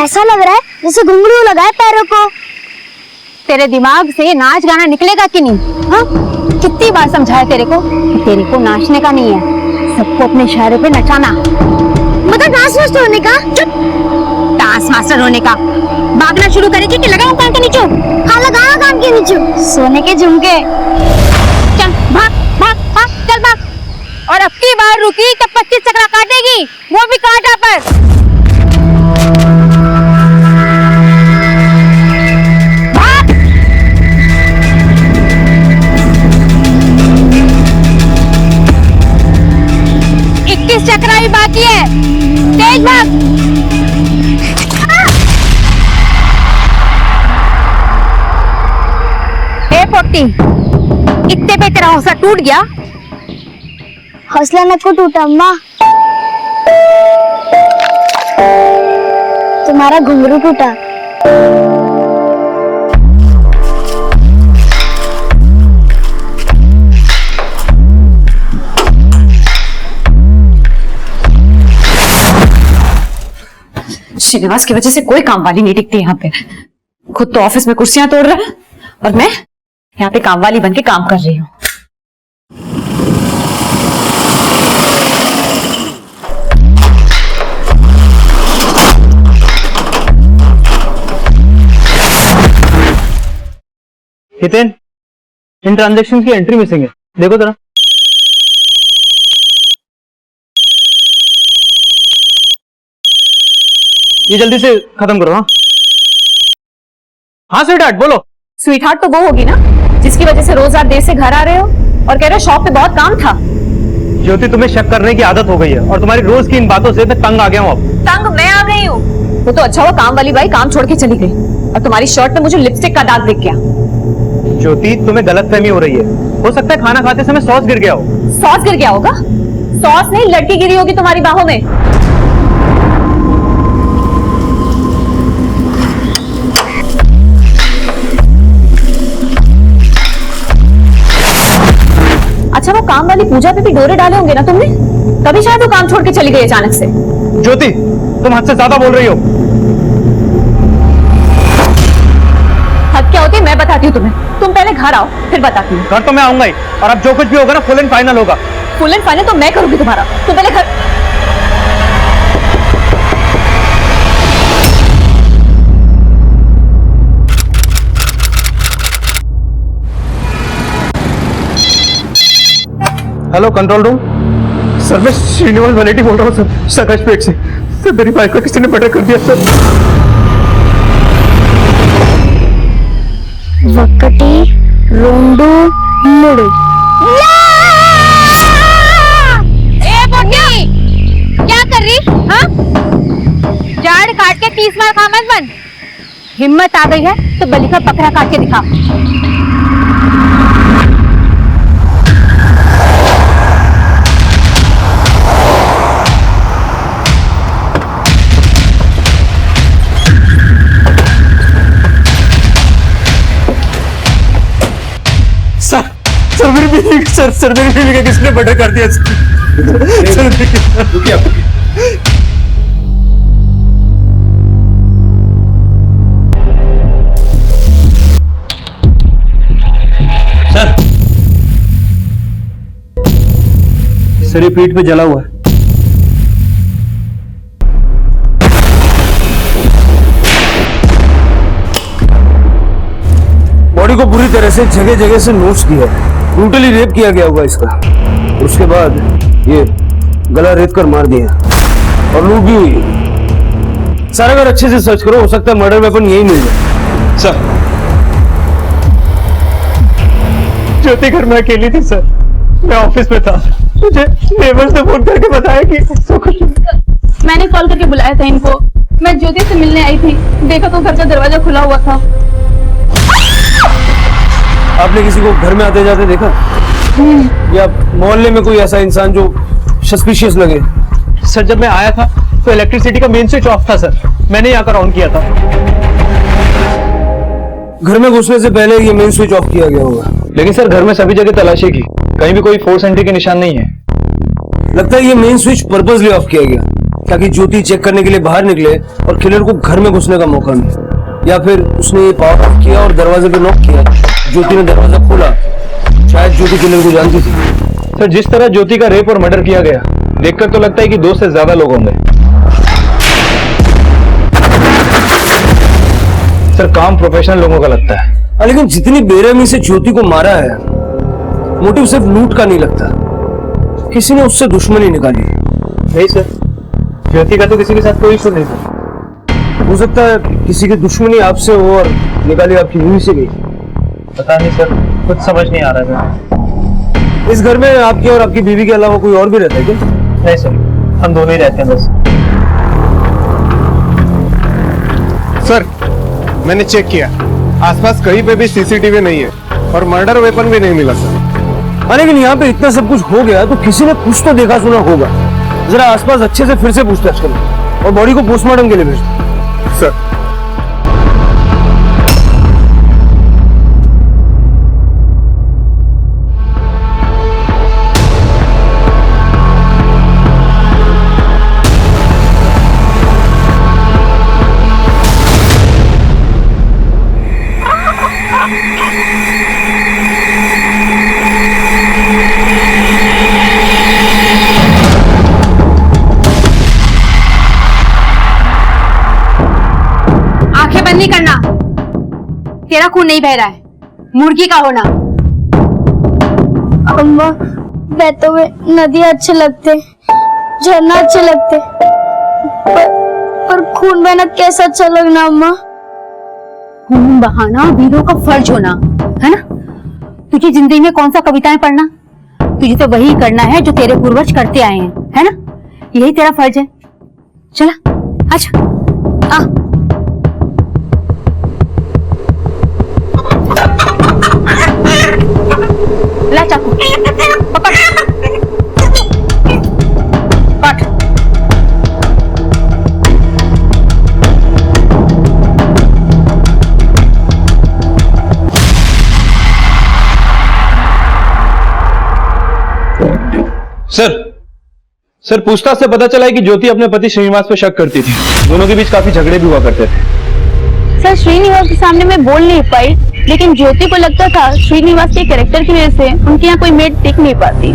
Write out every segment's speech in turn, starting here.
ऐसा लग रहा है जैसे घुंघरू लगा है पैरों को। तेरे दिमाग से नाच गाना निकलेगा कि नहीं? हाँ, कितनी बार समझाया तेरे को कि तेरे को नाचने का नहीं है, सबको अपने इशारे पे नचाना। मतलब डांस मास्टर होने का? चुप, डांस मास्टर होने का। भागना शुरू करेगी कि लगाऊं कान के नीचे? हाँ लगाओ कान के नीचे। सोने के झुमके। चल भाग भाग भाग, चल भाग। और अब की बार रुकी तो 25 चक्रा काटेगी, वो भी कांटा पर। भाग। 21 चक्रा ही बाकी है, तेज भाग। ए पोटी, इतने पे तेरा हौसला टूट गया? हौसला नको टूटा अम्मा, तुम्हारा घुंघरू टूटा। श्रीनिवास की वजह से कोई काम वाली नहीं टिकती यहाँ पे। खुद तो ऑफिस में कुर्सियां तोड़ रहा है और मैं यहाँ पे काम वाली बन के काम कर रही हूँ। हितेन, इन ट्रांजैक्शन की एंट्री मिसिंग है, देखो जरा। ये जल्दी से खत्म करो। हाँ हाँ स्वीटहार्ट बोलो। स्वीटहार्ट तो वो होगी ना जिसकी वजह से रोज आप देर से घर आ रहे हो और कह रहे हो शॉप पे बहुत काम था। ज्योति, तुम्हें शक करने की आदत हो गई है और तुम्हारी रोज की इन बातों से मैं तंग आ गया हूँ। अब तंग मैं आ गई हूँ? वो तो अच्छा हुआ काम वाली बाई काम छोड़ के चली गई और तुम्हारी शर्ट पे मुझे लिपस्टिक का दाग दिख गया। ज्योति, तुम्हें गलतफहमी हो रही है। हो सकता है खाना खाते समय सॉस गिर गया हो। सॉस गिर गया होगा? सॉस नहीं, लड़की गिरी होगी तुम्हारी बाहों में। अच्छा, वो काम वाली पूजा पे भी डोरे डाले होंगे ना तुमने? तभी शायद वो काम छोड़ के चली गई अचानक से। ज्योति, तुम हद से ज्यादा बोल रही हो। हद क्या होती है मैं बताती हूँ तुम्हें। तुम पहले घर आओ फिर बताती हूँ। घर तो मैं आऊंगा ही, और अब जो कुछ भी होगा ना फुल एंड फाइनल होगा। फुल एंड फाइनल तो मैं करूंगी तुम्हारा। तुम पहले घर। Hello control room. सर मैं श्रीनिवास वलेटी बोल रहा हूँ सर, सकाश पेट से। सर मेरी बाइक को किसी ने मर्डर कर दिया सर। वक्कटी रोंडू मुड़ू। ए पोटी, क्या कर रही? हाँ, झाड़ काट के 30 मार खा मत बन। हिम्मत आ गई है तो बलि का बकरा काट के दिखा। सर मेरी बीवी, सर मेरी बीवी का किसने मर्डर कर दिया सर? रुकिए आप। सर ये पीठ पे जला हुआ है। बॉडी को पूरी तरह से जगह जगह से नोच दिया है, ब्रूटली रेप किया गया होगा इसका। उसके बाद ये गला रेत कर मार दिया और लूट भी हुई है। सर अगर अच्छे से सर्च करो हो सकता है मर्डर वेपन यही मिल जाए। सर ज्योति घर में अकेली थी सर, मैं ऑफिस में था। मुझे नेबर्स ने फोन करके बताया कि मैंने कॉल करके बुलाया था इनको। मैं ज्योति से मिलने आई थी, देखा तो घर का दरवाजा खुला हुआ था। आपने किसी को घर में आते जाते देखा या मोहल्ले में कोई ऐसा इंसान जो सस्पिशियस लगे? सर जब मैं आया था तो इलेक्ट्रिसिटी का मेन स्विच ऑफ था सर, मैंने ही आकर ऑन किया था। घर में घुसने से पहले ये मेन स्विच ऑफ किया गया होगा। लेकिन सर घर में सभी जगह तलाशी की, कहीं भी कोई फोर्स एंट्री के निशान नहीं है। लगता है ये मेन स्विच पर्पसली ऑफ किया गया ताकि ज्योति चेक करने के लिए बाहर निकले और किलर को घर में घुसने का मौका मिले। या फिर उसने ये पावर ऑफ किया और दरवाजे पे नॉक किया, ज्योति ने दरवाजा खोला, शायद ज्योति किलर को जानती थी। सर जिस तरह ज्योति का रेप और मर्डर किया गया देखकर तो लगता है कि 2 से ज्यादा लोग होंगे। सर काम प्रोफेशनल लोगों का लगता है। लेकिन जितनी बेरहमी से ज्योति को मारा है, मोटिव सिर्फ लूट का नहीं लगता, किसी ने उससे दुश्मनी निकाली। नहीं सर, ज्योति का तो किसी के साथ कोई इशू नहीं था। हो सकता है किसी की दुश्मनी आपसे हो और निकाली आपकी बीवी से भी। पता नहीं सर, कुछ समझ नहीं आ रहा है। इस घर में आपके और आपकी बीवी के अलावा कोई और भी रहता है क्या? नहीं सर, हम दोनों ही रहते हैं बस। सर मैंने चेक किया, आसपास कहीं पे भी सीसीटीवी नहीं है और मर्डर वेपन भी नहीं मिला सर। लेकिन यहाँ पे इतना सब कुछ हो गया तो किसी ने कुछ तो देखा सुना होगा। जरा आसपास अच्छे से फिर से पूछताछ करो और बॉडी को पोस्टमार्टम के लिए भेज दो। सर नहीं करना, तेरा खून नहीं बह रहा है, मुर्गी का होना। अम्मा बहते हुए नदी अच्छे लगते, झरना अच्छे लगते, पर खून बहना कैसा अच्छा लगना अम्मा। खून बहाना वीरों का फर्ज होना है ना। तुझे जिंदगी में कौन सा कविताएं पढ़ना, तुझे तो वही करना है जो तेरे पूर्वज करते आए हैं, है ना। यही तेरा फर्ज है। चला अच्छा आ। ला चाकू पकड़, काट। सर पूछताछ से पता चला है कि ज्योति अपने पति श्रीनिवास पे शक करती थी। दोनों के बीच काफी झगड़े भी हुआ करते थे। सर श्रीनिवास के सामने मैं बोल नहीं पाई, लेकिन ज्योति को लगता था श्रीनिवास के कैरेक्टर की वजह से उनके यहाँ कोई मेड टिक नहीं पाती।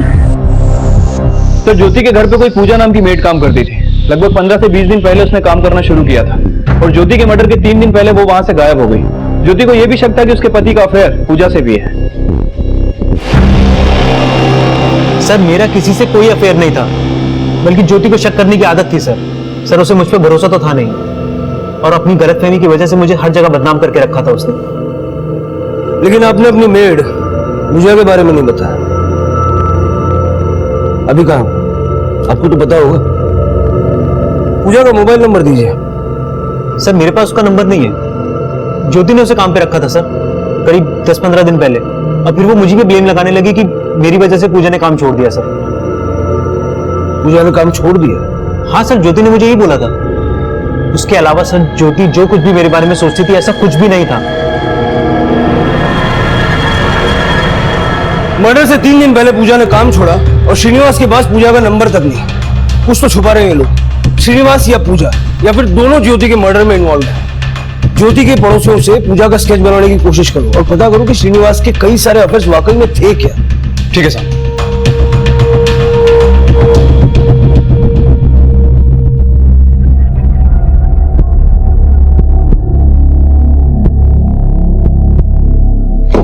सर ज्योति के घर पे कोई पूजा नाम की मेड काम करती थी। लगभग 15 से 20 दिन पहले उसने काम करना शुरू किया था और ज्योति के मर्डर के 3 दिन पहले वो वहां से गायब हो गई। ज्योति को यह भी शक था कि उसके पति का अफेयर पूजा से भी है। सर मेरा किसी से कोई अफेयर नहीं था, बल्कि ज्योति को शक करने की आदत थी सर उसे मुझ पर भरोसा तो था नहीं, और अपनी गलतफहमी की वजह से मुझे हर जगह बदनाम करके रखा था उसने। लेकिन आपने अपनी मेड पूजा के बारे में नहीं बताया। अभी कहाँ? आपको तो पता होगा। पूजा का मोबाइल नंबर दीजिए। सर मेरे पास उसका नंबर नहीं है। ज्योति ने उसे काम पे रखा था सर, करीब 10-15 दिन पहले, और फिर वो मुझे भी ब्लेम लगाने लगी कि मेरी वजह से पूजा ने काम छोड़ दिया। सर पूजा ने काम छोड़ दिया? हाँ सर, ज्योति ने मुझे यही बोला था। उसके अलावा सर ज्योति जो कुछ भी मेरे बारे में सोचती थी ऐसा कुछ भी नहीं था। मर्डर से 3 दिन पहले पूजा ने काम छोड़ा और श्रीनिवास के पास पूजा का नंबर तक नहीं। कुछ तो छुपा रहे हैं ये लोग, श्रीनिवास या पूजा, या फिर दोनों ज्योति के मर्डर में इन्वॉल्व है। ज्योति के पड़ोसियों से पूजा का स्केच बनाने की कोशिश करो और पता करो कि श्रीनिवास के कई सारे अफेयर्स वाकई में थे क्या। ठीक है साहब।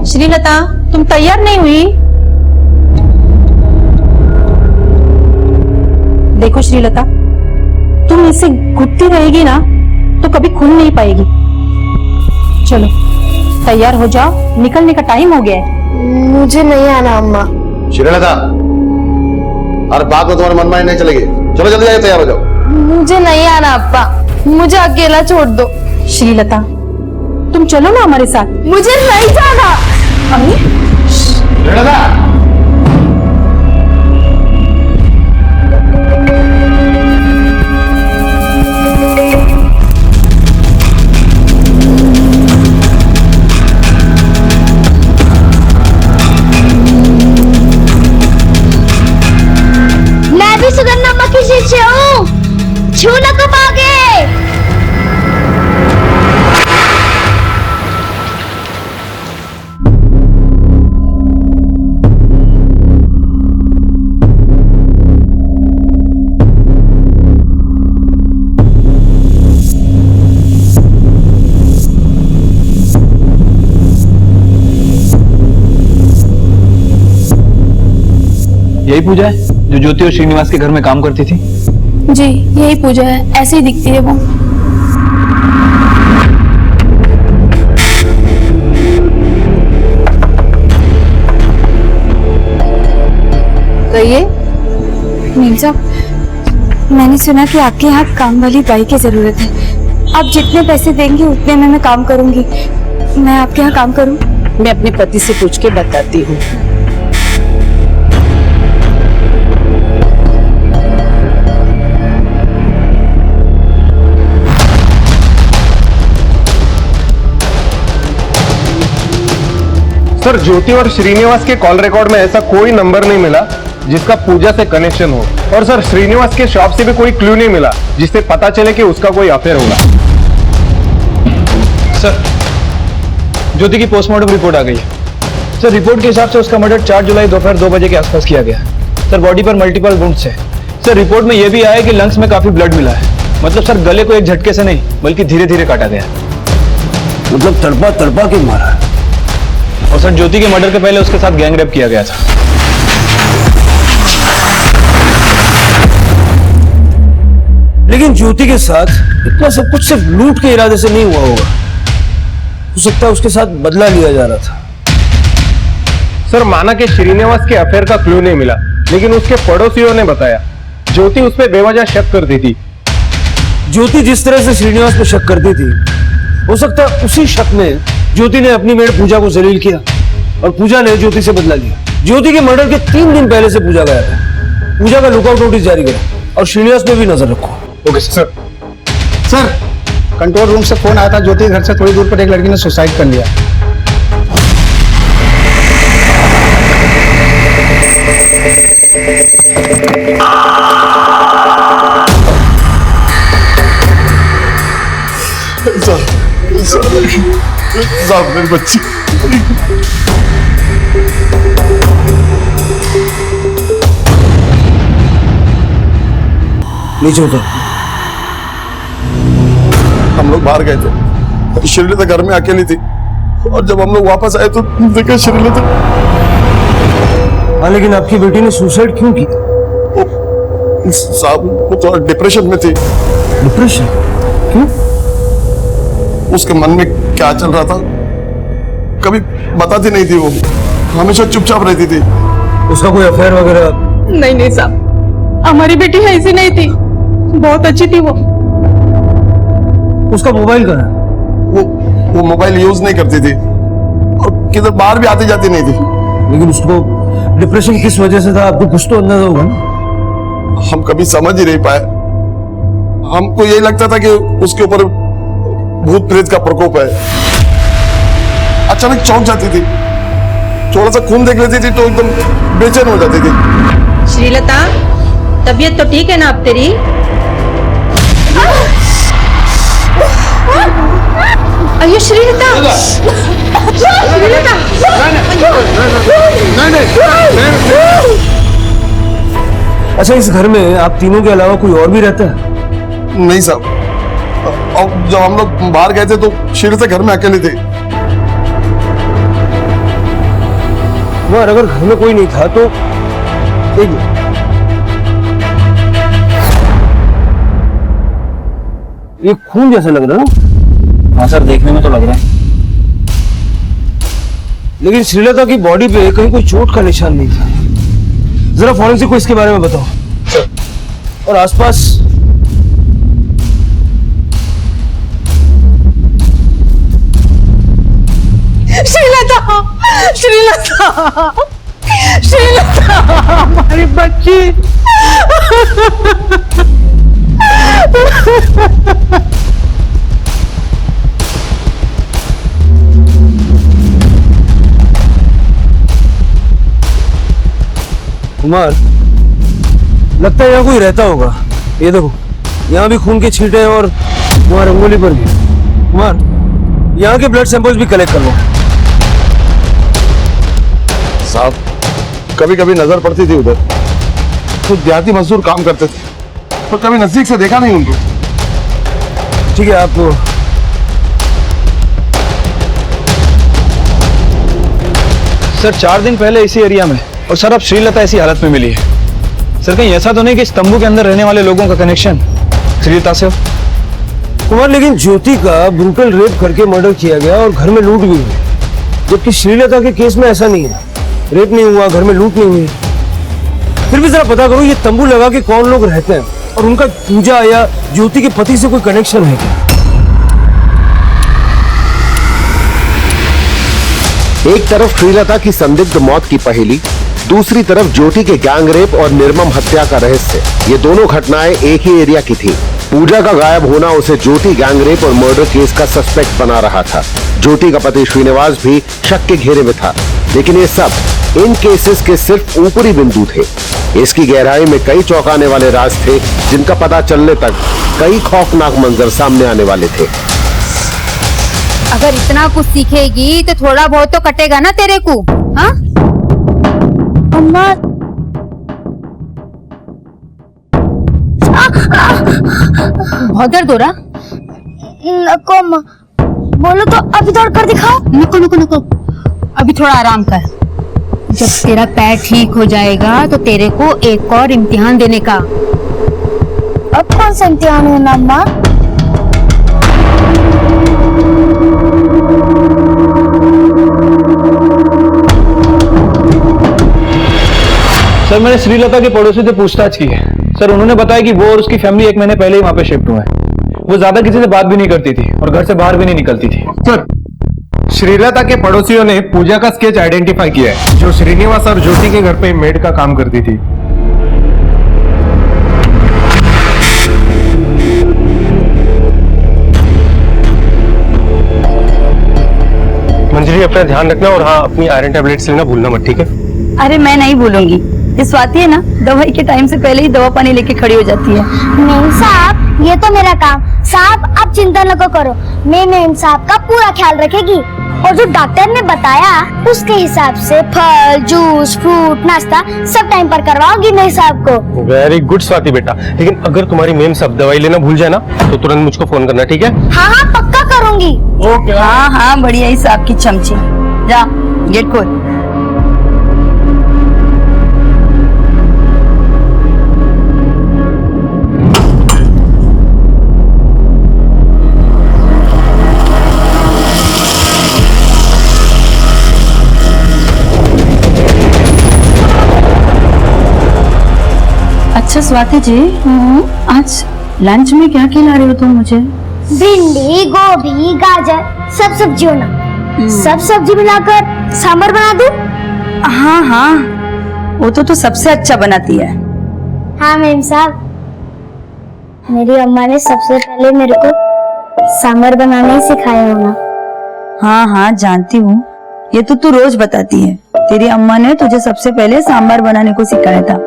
श्रीलता तुम तैयार नहीं हुई? देखो श्रीलता, तुम इससे घुटती रहेगी ना तो कभी खुल नहीं पाएगी। चलो तैयार हो जाओ, निकलने का टाइम हो गया है। मुझे नहीं आना अम्मा। श्रीलता, और बात में तुम्हारे मन में नहीं चलेगी। चलो जल्दी जाके तैयार हो जाओ। मुझे नहीं आना अप्पा, मुझे अकेला छोड़ दो। श्रीलता तुम चलो ना हमारे साथ। मुझे नहीं जाना। श्रीलता, मैं भी सुगंधा अम्मा की शिष्य हूँ। यही पूजा है जो ज्योति और श्रीनिवास के घर में काम करती थी? जी यही पूजा है, ऐसे ही दिखती है वो। कहिए। नील साहब, मैंने सुना कि आपके यहाँ काम वाली बाई की जरूरत है। आप जितने पैसे देंगे उतने में मैं काम करूंगी। मैं आपके यहाँ काम करूं? मैं अपने पति से पूछ के बताती हूँ। सर, ज्योति और श्रीनिवास के कॉल रिकॉर्ड में ऐसा कोई नंबर नहीं मिला जिसका पूजा से कनेक्शन हो। और सर, श्रीनिवास के शॉप से भी कोई क्लू नहीं मिला जिससे पता चले कि उसका कोई अफेयर होगा। सर, ज्योति की पोस्टमार्टम रिपोर्ट आ गई है। सर, रिपोर्ट के हिसाब से उसका मर्डर 4 जुलाई दोपहर 2 बजे के आसपास किया गया। सर, बॉडी पर मल्टीपल वुंड्स है। सर, रिपोर्ट में यह भी आया कि लंग्स में काफी ब्लड मिला है। मतलब सर, गले को एक झटके से नहीं बल्कि धीरे धीरे काटा गया। मतलब तड़पा तड़पा के मारा। और सर, ज्योति के मर्डर के पहले उसके साथ गैंग रेप किया गया था। लेकिन ज्योति के साथ इतना सब कुछ सिर्फ लूट के इरादे से नहीं हुआ होगा। हो सकता है उसके साथ बदला लिया जा रहा था। सर, माना कि श्रीनिवास के अफेयर का क्लू नहीं मिला, लेकिन उसके पड़ोसियों ने बताया ज्योति उस पर बेवजह शक करती थी। ज्योति जिस तरह से श्रीनिवास पे शक करती थी, हो सकता है उसी शक में ज्योति ने अपनी मेड पूजा को जलील किया और पूजा ने ज्योति से बदला लिया। ज्योति के मर्डर के 3 दिन पहले से पूजा गया था। पूजा का लुकआउट नोटिस जारी करा और श्रीनिवास पे भी नजर रखो। Okay sir. Sir, control room से फोन आया था, ज्योति के घर से थोड़ी दूर पर एक लड़की ने सुसाइड कर लिया। साहब, मेरी बच्ची। नीचे उतर। हम लोग बाहर गए थे, श्रीलता घर में अकेली थी और जब हम लोग वापस आए तो देखा श्रीलता। हाँ, लेकिन आपकी बेटी ने सुसाइड क्यों की? साहब, वो थोड़ा डिप्रेशन में थी। डिप्रेशन? क्यों? उसके मन में क्या चल रहा था कभी बताती नहीं थी। वो हमेशा चुपचाप रहती थी। उसका कोई अफेयर वगैरह? नहीं नहीं साहब, हमारी बेटी ऐसी नहीं थी, बहुत अच्छी थी वो। उसका मोबाइल कहाँ है? वो मोबाइल यूज नहीं करती थी और किधर बाहर भी आती जाती नहीं थी। लेकिन उसको डिप्रेशन किस वजह से था, आपको कुछ तो अंदाजा होगा ना? हम कभी समझ ही नहीं पाए। हमको यही लगता था कि उसके ऊपर भूत प्रेत का प्रकोप है। अचानक चौंक जाती थी, थोड़ा सा खून देख लेती थी तो एकदम बेचैन हो जाती थी। श्रीलता, तबीयत तो ठीक है ना अब तेरी? अयो श्रीलता, श्रीलता। अच्छा, इस घर में आप तीनों के अलावा कोई और भी रहता है? नहीं साहब, और जब हम लोग बाहर गए थे तो श्रीलता घर में अकेली थी। और अगर घर में कोई नहीं था तो एक मिनट। ये खून जैसा लग रहा है ना? हाँ सर, देखने में तो लग रहा है। लेकिन श्रीलता की बॉडी पे कहीं कोई चोट का निशान नहीं था। जरा फॉरेंसिक को इसके बारे में बताओ। और आसपास श्रीलता, श्रीलता, श्रीलता, हमारी बच्ची। कुमार, लगता है यहाँ कोई रहता होगा। ये देखो, यहाँ भी खून के छींटे हैं और वहाँ रंगोली पर भी। कुमार, यहाँ के ब्लड सैंपल्स भी कलेक्ट करवा। साहब, कभी कभी नजर पड़ती थी उधर, कुछ देहाती मजदूर काम करते थे, पर कभी नजदीक से देखा नहीं उनको। ठीक है, आप सर, 4 दिन पहले इसी एरिया में और सर अब श्रीलता ऐसी हालत में मिली है। सर कहीं ऐसा तो नहीं कि इस तंबू के अंदर रहने वाले लोगों का कनेक्शन श्रीलता से हो? कुमार, लेकिन ज्योति का ब्रूटल रेप करके मर्डर किया गया और घर में लूट भी हुई, जबकि श्रीलता के केस में ऐसा नहीं है। रेप नहीं हुआ, घर में लूट नहीं हुई। फिर भी जरा पता करो ये तंबू लगा के कौन लोग रहते हैं और उनका पूजा या ज्योति के पति से कोई कनेक्शन है क्या? एक तरफ श्रीलता की संदिग्ध मौत की पहेली, दूसरी तरफ ज्योति के गैंग रेप और निर्मम हत्या का रहस्य। ये दोनों घटनाएं एक ही एरिया की थी। पूजा का गायब होना उसे ज्योति गैंग रेप और मर्डर केस का सस्पेक्ट बना रहा था। ज्योति का पति श्रीनिवास भी शक के घेरे में था। लेकिन ये सब इन केसेस के सिर्फ ऊपरी बिंदु थे। इसकी गहराई में कई चौंकाने वाले राज थे, जिनका पता चलने तक कई खौफनाक मंजर सामने आने वाले थे। अगर इतना कुछ सीखेगी तो थोड़ा बहुत तो कटेगा ना तेरे को। हाँ अम्मा, बहुत दर्द हो रहा? नको अम्मा, बोलो तो अभी दौड़ कर दिखाओ। नको नको नको, अभी थोड़ा आराम कर। जब तेरा पैर ठीक हो जाएगा तो तेरे को एक और इम्तिहान देने का। अब कौन सा इम्तिहान होना अम्मा? सर मैंने श्रीलता के पड़ोसी से पूछताछ की है। सर उन्होंने बताया कि वो और उसकी फैमिली एक महीने पहले ही वहां पे शिफ्ट हुए हैं। वो ज्यादा किसी से बात भी नहीं करती थी और घर से बाहर भी नहीं निकलती थी। सर श्रीलता के पड़ोसियों ने पूजा का स्केच आइडेंटिफाई किया है, जो श्रीनिवास और ज्योति के घर पे मेड का काम करती थी। मंजरी, अपना ध्यान रखना और हाँ, अपनी आयरन टैबलेट्स लेना भूलना मत, ठीक है? अरे मैं नहीं भूलूंगी। ये स्वाति है ना, दवाई के टाइम से पहले ही दवा पानी लेके खड़ी हो जाती है। मेम साहब, ये तो मेरा काम। साहब आप चिंता न करो, मैं मेम साहब का पूरा ख्याल रखेगी। और जो डॉक्टर ने बताया उसके हिसाब से फल, जूस, फ्रूट, नाश्ता सब टाइम पर करवाओगी मेम साहब को। वेरी गुड स्वाति बेटा, लेकिन अगर तुम्हारी मेम सब दवाई लेना भूल जाए ना तो तुरंत मुझको फोन करना, ठीक है? हाँ हाँ पक्का करूंगी। ओके। हाँ हाँ, बढ़िया ही साहब की चमची। जा गेट खोल। अच्छा स्वाति जी, आज लंच में क्या खिला रहे हो तुम मुझे? भिंडी, गोभी, गाजर, सब सब्जियों ना, सब सब्जी मिलाकर सांभर बना दूं? हाँ हाँ, वो तो सबसे अच्छा बनाती है। हाँ मेम साहब, मेरी अम्मा ने सबसे पहले मेरे को सांभर बनाना ही सिखाया होगा। हाँ हाँ जानती हूँ, ये तो तू रोज बताती है। तेरी अम्मा ने तुझे सबसे पहले सांभर बनाने को सिखाया था।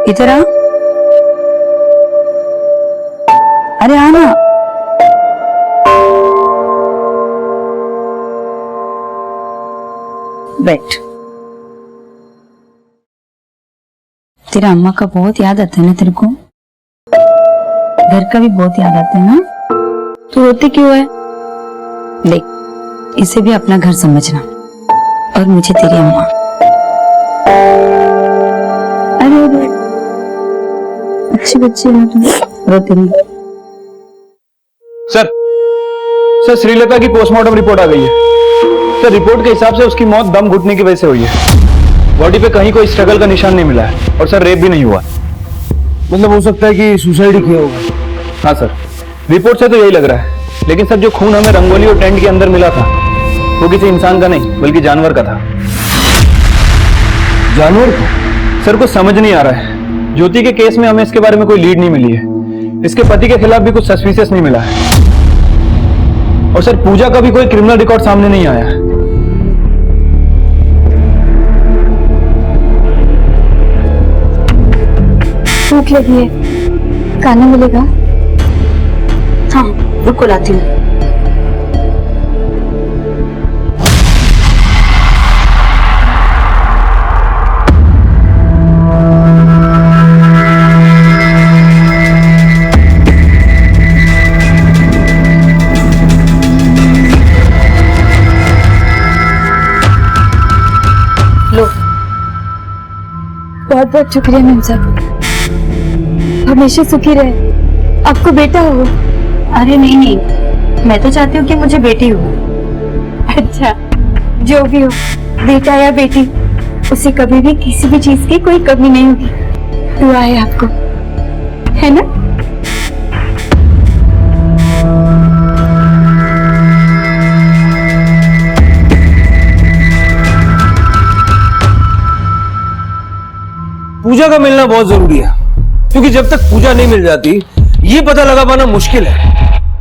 इधर आ। अरे आना। बैठ। तेरा अम्मा का बहुत याद आता है ना तेरे को? घर का भी बहुत याद आता है ना? तू रोती क्यों है? देख, इसे भी अपना घर समझना और मुझे तेरी अम्मा। अरे अच्छी बच्ची है तुम, रोती नहीं। सर श्रीलता की पोस्टमार्टम रिपोर्ट आ गई है। सर रिपोर्ट के हिसाब से उसकी मौत दम घुटने की वजह से हुई है। बॉडी पे कहीं कोई स्ट्रगल का निशान नहीं मिला है और सर रेप भी नहीं हुआ। मतलब हो सकता है कि सुसाइड ही किया होगा। हाँ सर, रिपोर्ट से तो यही लग रहा है। लेकिन सर जो खून हमें रंगोली और टेंट के अंदर मिला था वो किसी इंसान का नहीं बल्कि जानवर का था। जानवर का? सर कुछ समझ नहीं आ रहा है। ज्योति के केस में हमें इसके बारे में कोई लीड नहीं मिली है। इसके पति के खिलाफ भी कुछ सस्पिशियस नहीं मिला है। और सर पूजा का भी कोई क्रिमिनल रिकॉर्ड सामने नहीं आया है। भूख लगी है, खाना मिलेगा? हाँ रुको लाती हूँ। बहुत बहुत शुक्रिया मैम साहब, हमेशा सुखी रहे, आपको बेटा हो। अरे नहीं नहीं, मैं तो चाहती हूँ कि मुझे बेटी हो। अच्छा, जो भी हो, बेटा या बेटी, उसे कभी भी किसी भी चीज की कोई कमी नहीं होगी। दुआ है आपको, है ना? पूजा का मिलना बहुत जरूरी है, क्योंकि जब तक पूजा नहीं मिल जाती ये पता लगा पाना मुश्किल है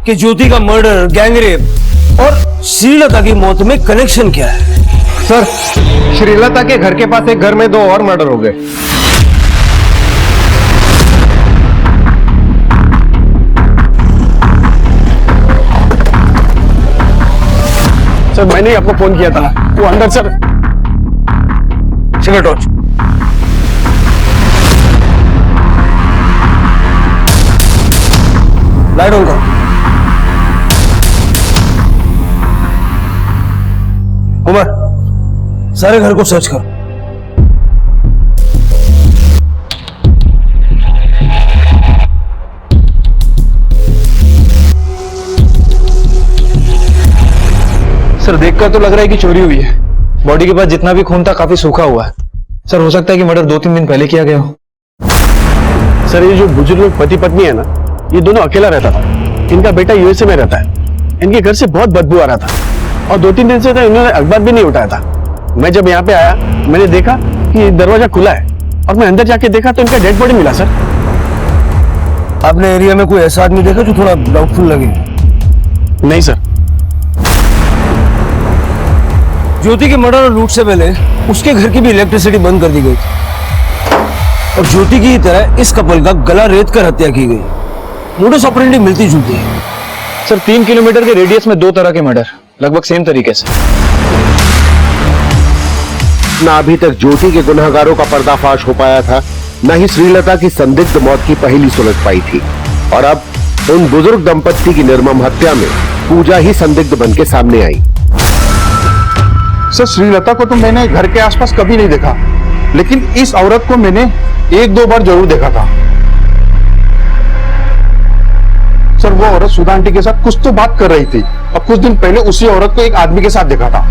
कि ज्योति का मर्डर, गैंगरेप और श्रीलता की मौत में कनेक्शन क्या है। सर, श्रीलता के घर के पास एक घर में 2 और मर्डर हो गए। सर, मैंने ही आपको फोन किया था, वो अंदर। Sir, cigarette torch. Light on करो। उमर, सारे घर को सर्च करो। सर, देखकर तो लग रहा है कि चोरी हुई है। बॉडी के पास जितना भी खून था काफी सूखा हुआ है। सर, हो सकता है कि मर्डर 2-3 दिन पहले किया गया हो। सर, ये जो बुजुर्ग पति पत्नी है ना, ये दोनों अकेला रहता था। इनका बेटा यूएसए में रहता है। इनके घर से बहुत बदबू आ रहा था और 2-3 दिन से तो इन्होंने अखबार भी नहीं उठाया था। मैं जब यहाँ पे आया, मैंने देखा कि दरवाजा खुला है और मैं अंदर जाके देखा तो इनका डेड बॉडी मिला। सर, आपने एरिया में कोई ऐसा आदमी देखा जो थोड़ा डाउटफुल लगे? नहीं सर। ज्योति के मर्डर और लूट से पहले उसके घर की भी इलेक्ट्रिसिटी बंद कर दी गई थी और ज्योति की तरह इस कपल का गला रेत कर हत्या की गई। मोडस ऑपरेंडी मिलती जुलती है। सर, 3 किलोमीटर के रेडियस में 2 तरह के मर्डर, लगभग सेम तरीके से। ना अभी तक ज्योति के गुनहगारों का पर्दाफाश हो पाया था, न ही श्रीलता की संदिग्ध मौत की पहली सुलझ पाई थी, और अब उन बुजुर्ग दंपत्ति की निर्मम हत्या में पूजा ही संदिग्ध बन के सामने आई। सर, श्रीलता को तो मैंने घर के आसपास कभी नहीं देखा, लेकिन इस औरत को मैंने 1-2 बार जरूर देखा था। सर, वो औरत सुधा आंटी के साथ कुछ तो बात कर रही थी और कुछ दिन पहले उसी औरत को एक आदमी के साथ देखा था।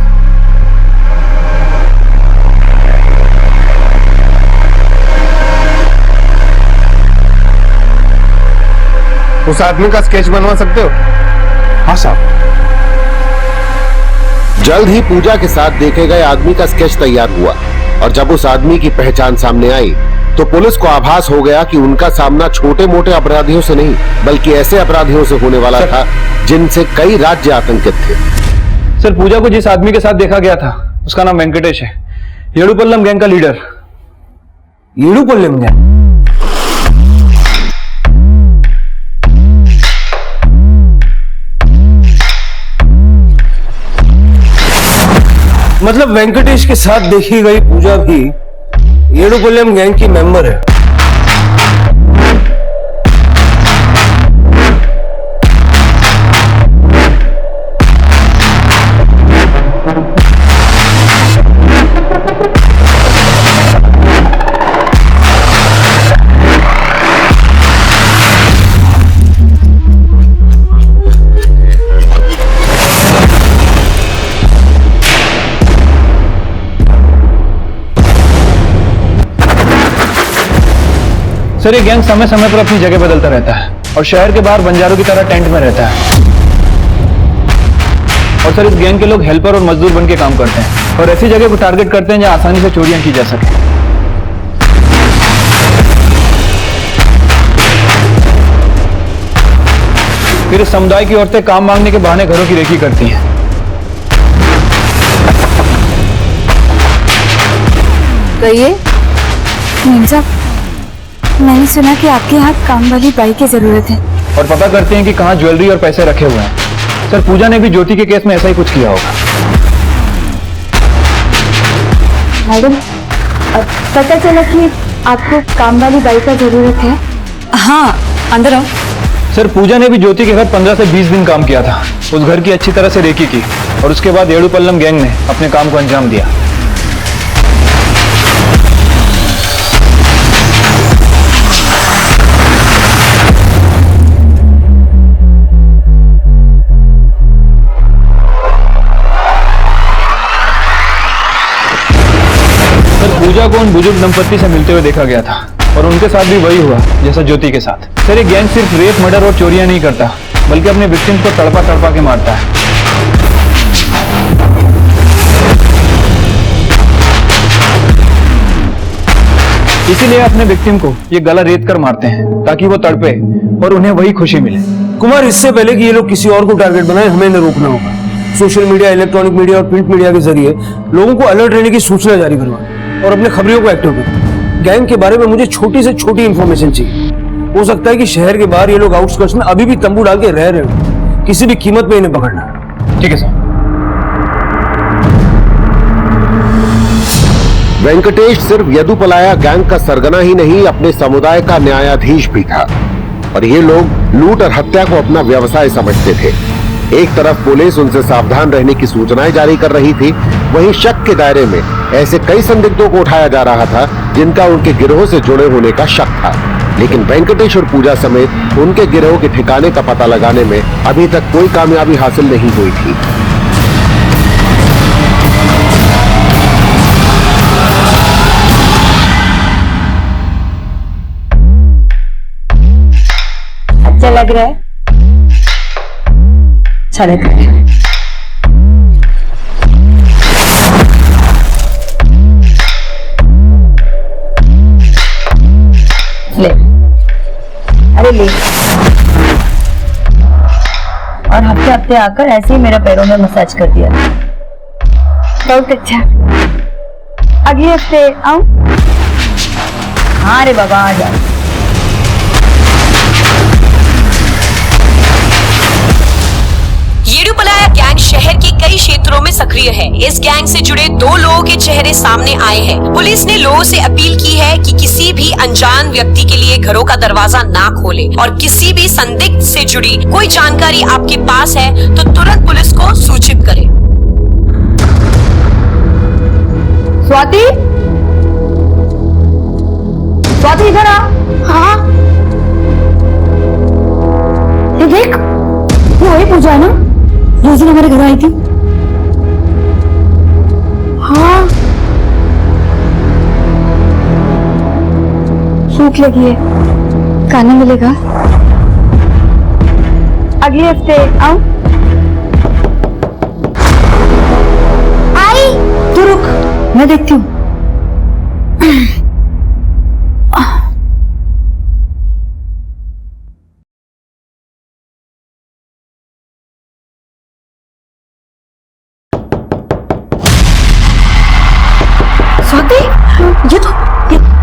उस आदमी का स्केच बनवा सकते हो? हाँ साहब। जल्द ही पूजा के साथ देखे गए आदमी का स्केच तैयार हुआ और जब उस आदमी की पहचान सामने आई तो पुलिस को आभास हो गया कि उनका सामना छोटे मोटे अपराधियों से नहीं बल्कि ऐसे अपराधियों से होने वाला था जिनसे कई राज्य आतंकित थे। सर, पूजा को जिस आदमी के साथ देखा गया था उसका नाम वेंकटेश है, येडुपल्लम गैंग का लीडर। येडुपल्लम गैंग? मतलब वेंकटेश के साथ देखी गई पूजा भी येडुपल्लम गैंग की मेंबर है। सर, ये गैंग समय समय पर अपनी जगह बदलता रहता है और शहर के बाहर बंजारों की तरह टेंट में रहता है। और सर, इस गैंग के लोग हेल्पर और मजदूर बन के काम करते हैं और ऐसी जगह को टारगेट करते हैं जहां आसानी से चोरियां की जा सके। फिर इस समुदाय की औरतें काम मांगने के बहाने घरों की रेकी करती हैं। कहिए। मैंने सुना कि आपके यहाँ काम वाली बाई की जरूरत है और पता करते हैं कि कहाँ ज्वेलरी और पैसे रखे हुए हैं। सर, पूजा ने भी ज्योति के केस में ऐसा ही कुछ किया होगा। मैडम, पता चला कि आपको काम वाली बाई का जरूरत है। हाँ, अंदर आओ। सर, पूजा ने भी ज्योति के घर 15 से 20 दिन काम किया था। उस घर की अच्छी तरह से रेकी की और उसके बाद येडुपल्लम गैंग ने अपने काम को अंजाम दिया। पूजा को उन बुजुर्ग दंपत्ति से मिलते हुए देखा गया था और उनके साथ भी वही हुआ जैसा ज्योति के साथ। सर, ये गैंग सिर्फ रेप, मर्डर और चोरियां नहीं करता, बल्कि अपने विक्टिम्स को तड़पा तड़पा के मारता है। इसीलिए अपने विक्टिम को ये गला रेत कर मारते हैं ताकि वो तड़पे और उन्हें वही खुशी मिले। कुमार, इससे पहले कि ये लोग किसी और को टारगेट बनाए, हमें इन्हें रोकना होगा। सोशल मीडिया, इलेक्ट्रॉनिक मीडिया और प्रिंट मीडिया के जरिए लोगों को अलर्ट रहने की सूचना जारी करवाएं और अपने खबरियों को एक्टिव करें। गैंग के बारे में मुझे छोटी से छोटी इंफॉर्मेशन चाहिए। हो सकता है कि शहर के बाहर ये लोग आउटस्कर्ट्स में अभी भी तंबू डाल के रह रहे हो। किसी भी कीमत पे इन्हें पकड़ना है। ठीक है सर। वेंकटेश सिर्फ यदुपलाया गैंग का सरगना ही नहीं, अपने समुदाय का न्यायाधीश भी था और ये लोग लूट और हत्या को अपना व्यवसाय समझते थे। एक तरफ पुलिस उनसे सावधान रहने की सूचनाएं जारी कर रही थी, वहीं शक के दायरे में ऐसे कई संदिग्धों को उठाया जा रहा था जिनका उनके गिरोह से जुड़े होने का शक था। लेकिन वेंकटेश और पूजा समेत उनके गिरोह के ठिकाने का पता लगाने में अभी तक कोई कामयाबी हासिल नहीं हुई थी। अच्छा लग रहा है? अच्छा लग रहा है। ले, अरे ले। और हफ्ते हफ्ते आकर ऐसे ही मेरे पैरों में मसाज कर दिया। बहुत अच्छा। अगले हफ्ते आऊं? हाँ रे बाबा, आ जाओ। येडुपलाया गैंग शहर के कई क्षेत्रों में सक्रिय है। इस गैंग से जुड़े 2 लोगों के चेहरे सामने आए हैं। पुलिस ने लोगों से अपील की है कि किसी भी अनजान व्यक्ति के लिए घरों का दरवाजा ना खोले और किसी भी संदिग्ध से जुड़ी कोई जानकारी आपके पास है तो तुरंत पुलिस को सूचित करें। स्वाति, स्वाति इधर आ। हाँ, ये देख, वो वही पूजा ना जिस दिन हमारे घर आई थी। हाँ, भूख लगी है, खाना मिलेगा? अगले हफ्ते आऊं? आई, तू रुक, मैं देखती हूँ।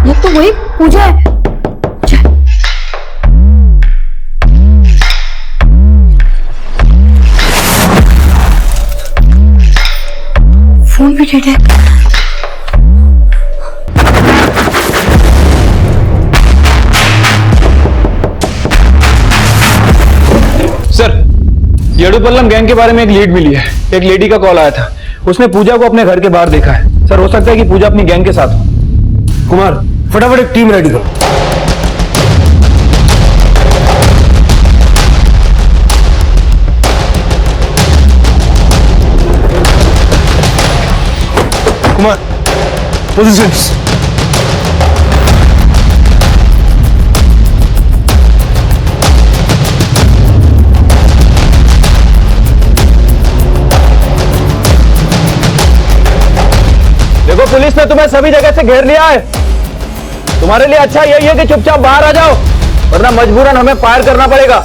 ये तो वही पूजा है। फोन भी डेड है। सर, येडुपल्लम गैंग के बारे में एक लीड मिली है। एक लेडी का कॉल आया था, उसने पूजा को अपने घर के बाहर देखा है। सर, हो सकता है कि पूजा अपनी गैंग के साथ हो। कुमार, फटाफट एक टीम रेडी करो। कुमार, पोजीशंस। देखो, पुलिस ने तुम्हें सभी जगह से घेर लिया है। तुम्हारे लिए अच्छा यही है कि चुपचाप बाहर आ जाओ, वरना मजबूरन हमें फायर करना पड़ेगा।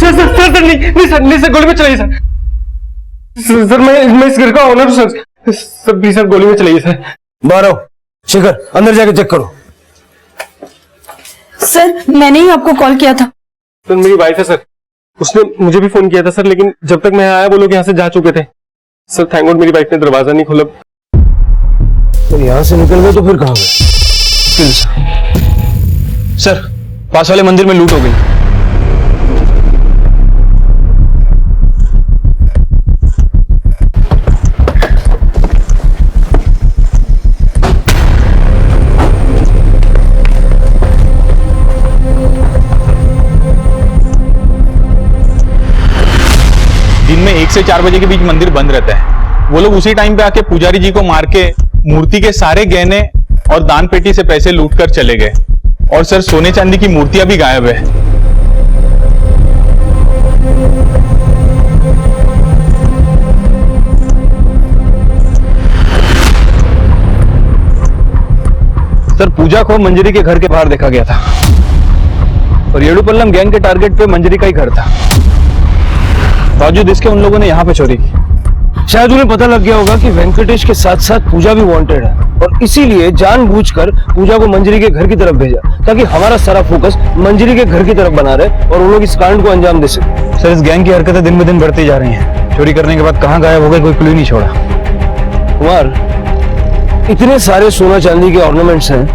नहीं सर, गोली में चलाइए सर। मैं इस घर का ऑनर हूं सर। प्लीज सर, गोली में चलाइए सर। बाहर आओ। शिखर, अंदर जाके चेक करो। सर, मैंने ही आपको कॉल किया था। सर, मेरी वाइफ है सर, उसने मुझे भी फोन किया था सर, लेकिन जब तक मैं आया वो लोग यहाँ से जा चुके थे सर। थैंक गॉड मेरी वाइफ ने दरवाजा नहीं खोला। तो यहाँ से निकल गए तो फिर कहाँ गए? सर, पास वाले मंदिर में लूट हो गई। से 4 बजे के बीच मंदिर बंद रहता है। वो लोग उसी टाइम पे आके पुजारी जी को मार के मूर्ति के सारे गहने और दान पेटी से पैसे लूट कर चले गए। और सर सोने चांदी की मूर्तियां भी गायब है। सर पूजा को मंजरी के घर के बाहर देखा गया था और येडुपल्लम गैंग के टारगेट पे मंजरी का ही घर था। बावजूद इसके उन लोगों ने यहाँ पे चोरी की। शायद उन्हें पता लग गया होगा कि वेंकटेश के साथ साथ पूजा भी वांटेड है और इसीलिए जानबूझकर पूजा को मंजरी के घर की तरफ भेजा ताकि हमारा सारा फोकस मंजरी के घर की तरफ बना रहे और वो लोग इस कांड को अंजाम दे सके। सर इस गैंग की हरकतें दिन ब दिन बढ़ती जा रही हैं। चोरी करने के बाद कहाँ गायब हो गए कोई क्लू नहीं छोड़ा। कुमार, इतने सारे सोना चांदी के ऑर्नामेंट्स हैं,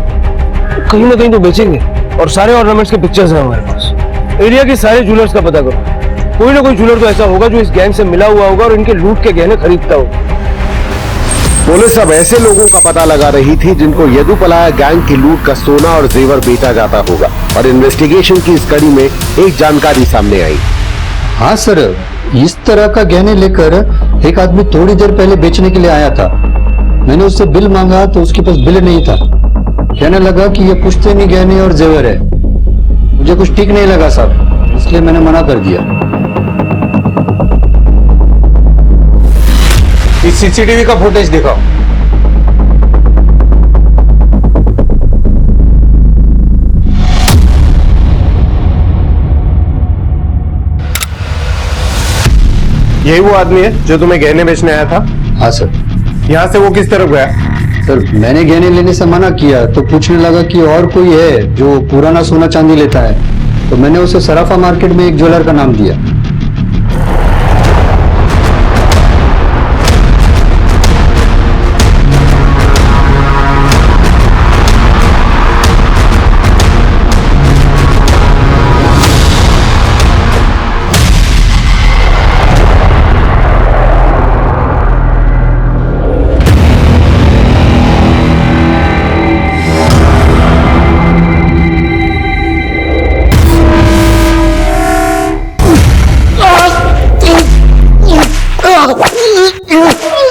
कहीं ना कहीं तो बेचेंगे और सारे ऑर्नामेंट्स के पिक्चर्स हैं हमारे पास। एरिया के सारे ज्वेलर्स का पता करो, कोई ना कोई ज्वेलर तो ऐसा होगा जो इस गैंग से मिला हुआ होगा और इनके लूट के गहने खरीदता होगा। पुलिस अब ऐसे लोगों का पता लगा रही थी जिनको येदुपलाया गैंग की लूट का सोना और जेवर बेचा जाता होगा और इन्वेस्टिगेशन की इस कड़ी में एक जानकारी सामने आई। हाँ सर, इस तरह का गहने लेकर एक आदमी थोड़ी देर पहले बेचने के लिए आया था। मैंने उससे बिल मांगा तो उसके पास बिल नहीं था। कहने लगा कि ये पुश्तैनी गहने और जेवर है। मुझे कुछ ठीक नहीं लगा साहब, इसलिए मैंने मना कर दिया। इस सीसीटीवी का फुटेज दिखाओ। यही वो आदमी है जो तुम्हें गहने बेचने आया था? हाँ सर। यहाँ से वो किस तरफ गया? सर मैंने गहने लेने से मना किया तो पूछने लगा कि और कोई है जो पुराना सोना चांदी लेता है, तो मैंने उसे सराफा मार्केट में एक ज्वेलर का नाम दिया।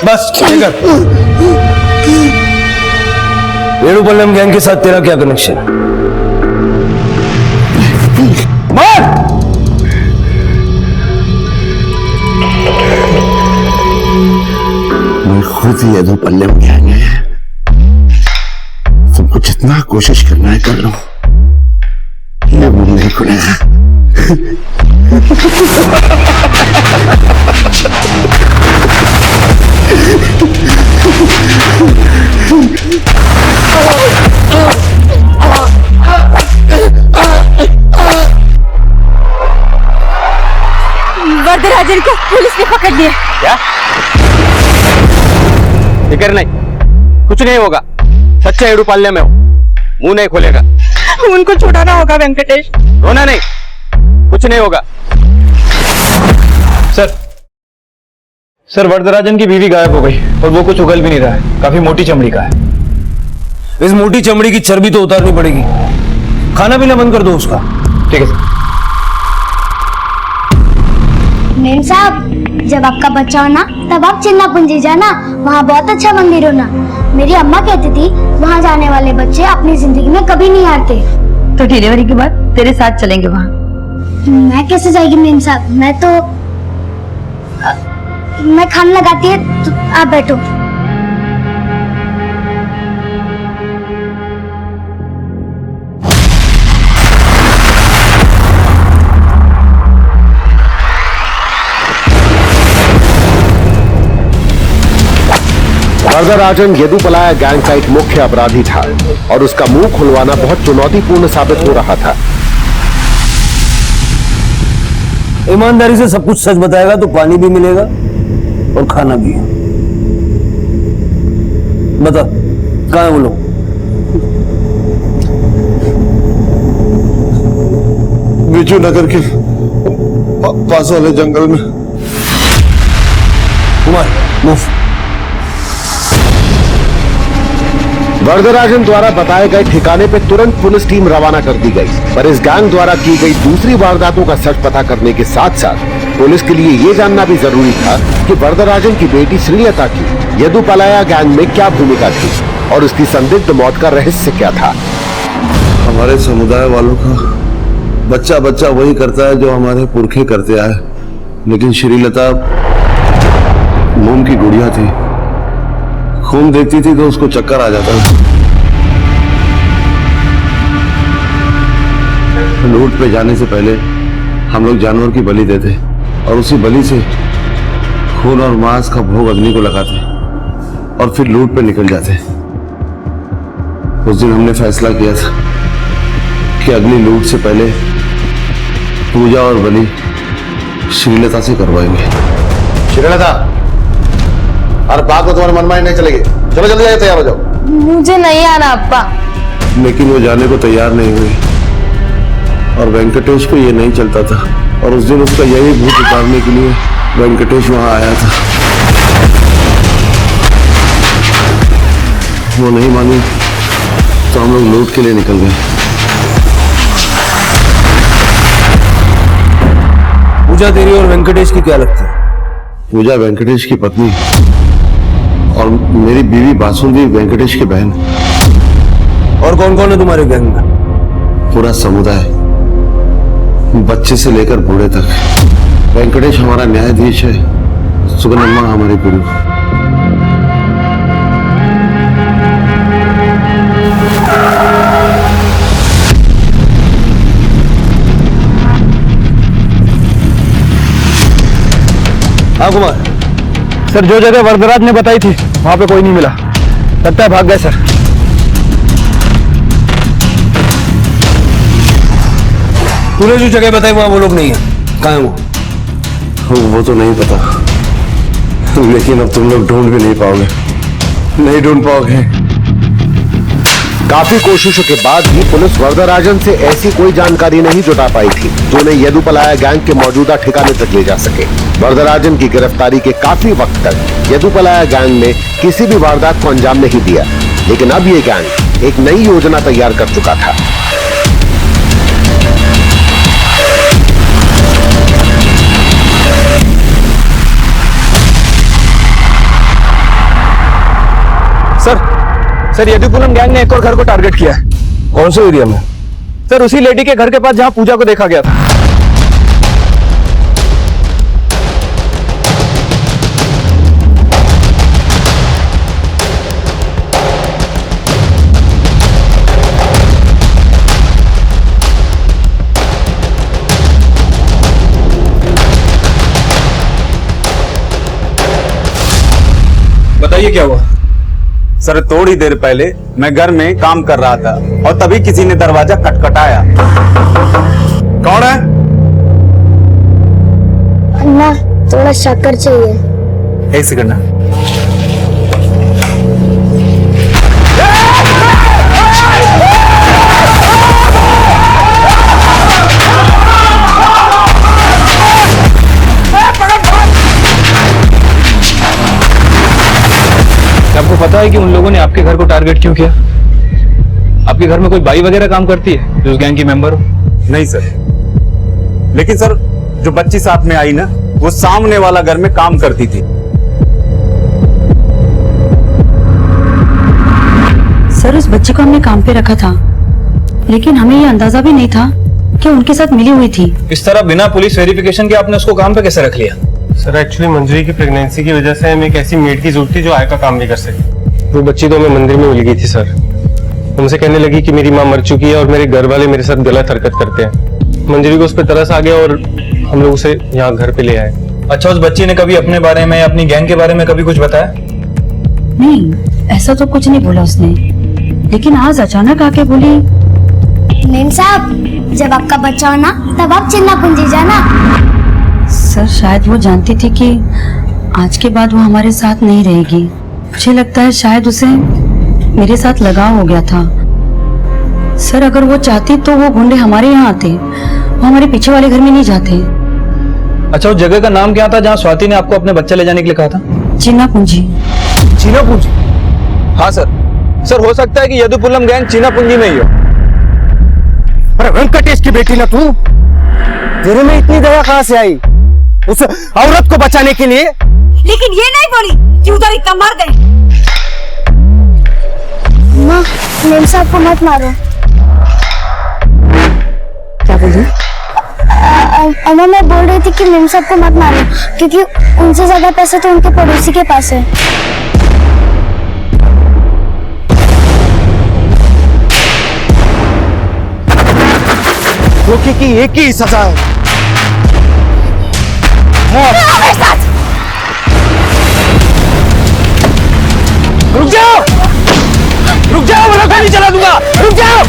बस लेकर। येडुपल्लम गैंग के साथ तेरा क्या कनेक्शन? मार! मैं खुद ही येदुपल्लम गैंग है। तुमको जितना कोशिश करना है कर लो, ये मुंह नहीं खुलेगा। वरदराजन को पुलिस ने पकड़ लिया। क्या? फिक्र नहीं, कुछ नहीं होगा। सच्चा येडुपल्लम है, मुंह नहीं खोलेगा। उनको छुड़ाना होगा वेंकटेश। रोना नहीं, कुछ नहीं होगा। सर वरदराजन की बीवी गायब हो गई और वो कुछ उगल भी नहीं रहा है। काफी मोटी चमड़ी का है। इस मोटी चमड़ी की चर्बी तो उतारनी पड़ेगी। खाना पीना बंद कर दो उसका। ठीक है सर। मेम साहब, जब आपका बच्चा हो ना तब आप चिन्नापुंजी जाना, वहाँ बहुत अच्छा मंदिर हो ना। मेरी अम्मा कहती थी वहाँ जाने वाले बच्चे अपनी जिंदगी में कभी नहीं हारते। तो डिलीवरी के बाद तेरे साथ चलेंगे वहाँ। मैं कैसे जाएगी मेम साहब? मैं खाना लगाती है तो आप बैठो। वरदराजन येदुपलाया गैंग का एक मुख्य अपराधी था और उसका मुंह खुलवाना बहुत चुनौतीपूर्ण साबित हो रहा था। ईमानदारी से सब कुछ सच बताएगा तो पानी भी मिलेगा और खाना भी। बता कहाँ है वो लोग? बिजू नगर के पास वाले जंगल में। कुमार मूव। वरदराजन द्वारा बताए गए ठिकाने पे तुरंत पुलिस टीम रवाना कर दी गई, पर इस गैंग द्वारा की गई दूसरी वारदातों का सच पता करने के साथ साथ पुलिस के लिए ये जानना भी जरूरी था कि वरदराजन की बेटी श्रीलता की यदुपलाया गैंग में क्या भूमिका थी और उसकी संदिग्ध मौत का रहस्य क्या था। हमारे समुदाय वालों का बच्चा बच्चा वही करता है जो हमारे पुरखे करते आए, लेकिन श्रीलता मोम की गुड़िया थी। खून देखती थी तो उसको चक्कर आ जाता था। लूट पे जाने से पहले हम लोग जानवर की बलि देते और उसी बलि से खून और मांस का भोग अग्नि को लगाते और फिर लूट पे निकल जाते। उस दिन हमने फैसला किया था कि अगली लूट से पहले पूजा और बलि श्रीलता से करवाएंगे। श्रीलता, और बात तो तुम्हारे मन में नहीं चलेगी। चलो जल्दी आइए, तैयार हो जाओ। मुझे नहीं आना अब्बा। लेकिन वो जाने को तैयार नहीं हुई और वेंकटेश को ये नहीं चलता था और उस दिन उसका यही भूत उतारने के लिए वेंकटेश वहां आया था। वो नहीं मानी तो हम लोग लूट के लिए निकल गए। पूजा तेरी और वेंकटेश की क्या लगती है? पूजा वेंकटेश की पत्नी और मेरी बीवी बासुंदी वेंकटेश की बहन। और कौन कौन है तुम्हारे गैंग में? पूरा समुदाय, बच्चे से लेकर बूढ़े तक। वेंकटेश हमारा न्यायाधीश है, सुगनम्मा हमारी गुरु। हाँ कुमार। सर, जो जगह वरदराज ने बताई थी वहां पे कोई नहीं मिला, लगता है भाग गए सर। तूने जो जगह बताई वहां वो लोग नहीं है, कहाँ है वो तो नहीं पता, लेकिन अब तुम लोग ढूंढ भी नहीं पाओगे, नहीं ढूंढ पाओगे। काफी कोशिशों के बाद भी पुलिस वरदराजन से ऐसी कोई जानकारी नहीं जुटा पाई थी जो उन्हें यदुपलाया गैंग के मौजूदा ठिकाने तक ले जा सके। वरदराजन की गिरफ्तारी के काफी वक्त तक यदुपलाया गैंग ने किसी भी वारदात को अंजाम नहीं दिया, लेकिन अब ये गैंग एक नई योजना तैयार कर चुका था। सर, यदुकुलम गैंग ने एक और घर को टारगेट किया है। कौन से एरिया में? सर, उसी लेडी के घर के पास जहां पूजा को देखा गया था। बताइए क्या हुआ? सर, थोड़ी देर पहले मैं घर में काम कर रहा था और तभी किसी ने दरवाजा खटखटाया। कौन है? अन्ना, थोड़ा शक्कर चाहिए। एक सेकंड। आपको पता है कि उन लोगों ने आपके घर को टारगेट क्यों किया? आपके घर में कोई बाई वगैरह काम करती है जो उस गैंग की मेंबर हो? नहीं सर, लेकिन सर जो बच्ची साथ में आई ना, वो सामने वाला घर में काम करती थी। सर, उस बच्चे को हमने काम पे रखा था, लेकिन हमें ये अंदाजा भी नहीं था कि उनके साथ मिली हुई थी। इस तरह बिना पुलिस वेरिफिकेशन के आपने उसको काम पे कैसे रख लिया? सर, एक्चुअली मंजरी की प्रेगनेंसी की वजह से हमें एक ऐसी मेड की जरूरत थी जो आय का काम भी कर सके। वो बच्ची तो हमें मंदिर में मिल गई थी सर। उनसे कहने लगी कि मेरी माँ मर चुकी है और मेरे घर वाले मेरे साथ गलत हरकत करते हैं। मंजरी को उस पर तरस आ गया और हम लोग उसे यहाँ घर पे ले आए। अच्छा, उस बच्ची ने कभी अपने बारे में या अपनी गैंग के बारे में कभी कुछ बताया? नहीं, ऐसा तो कुछ नहीं बोला उसने, लेकिन आज अचानक आके बोली। मेम साहब, जब आपका बच्चा हो ना तब आप चिन्ना पुंजी जाना। सर, शायद वो जानती थी कि आज के बाद वो हमारे साथ नहीं रहेगी। मुझे लगता है शायद उसे मेरे साथ लगाव हो गया था। सर, अगर वो चाहती तो वो गुंडे हमारे यहाँ आते, वो हमारे पीछे वाले घर में नहीं जाते। अच्छा, उस जगह का नाम क्या था जहाँ स्वाति ने आपको अपने बच्चा ले जाने के लिए कहा था? चिन्ना पूंजी। चिन्ना पूंजी? हाँ सर, सर हो सकता है कि यदुपुलम गैंग चीना पुंजी में ही हो। अरे वेंकटेश की बेटी ना तू, तेरे में इतनी दया कहां से आई उस औरत को बचाने के लिए? लेकिन ये नहीं बोली कि उधर इतना मर गए। माँ, मेम साहब को मत मारो। क्या बोल रही? अम्मा, मैं बोल रही थी कि मेम साहब को मत मारो, क्योंकि उनसे ज्यादा पैसे तो उनके पड़ोसी के पास है। धोखे की एक ही सजा है, मौत। रुक जाओ, रुक जाओ, मैं गोली चला दूंगा, रुक जाओ।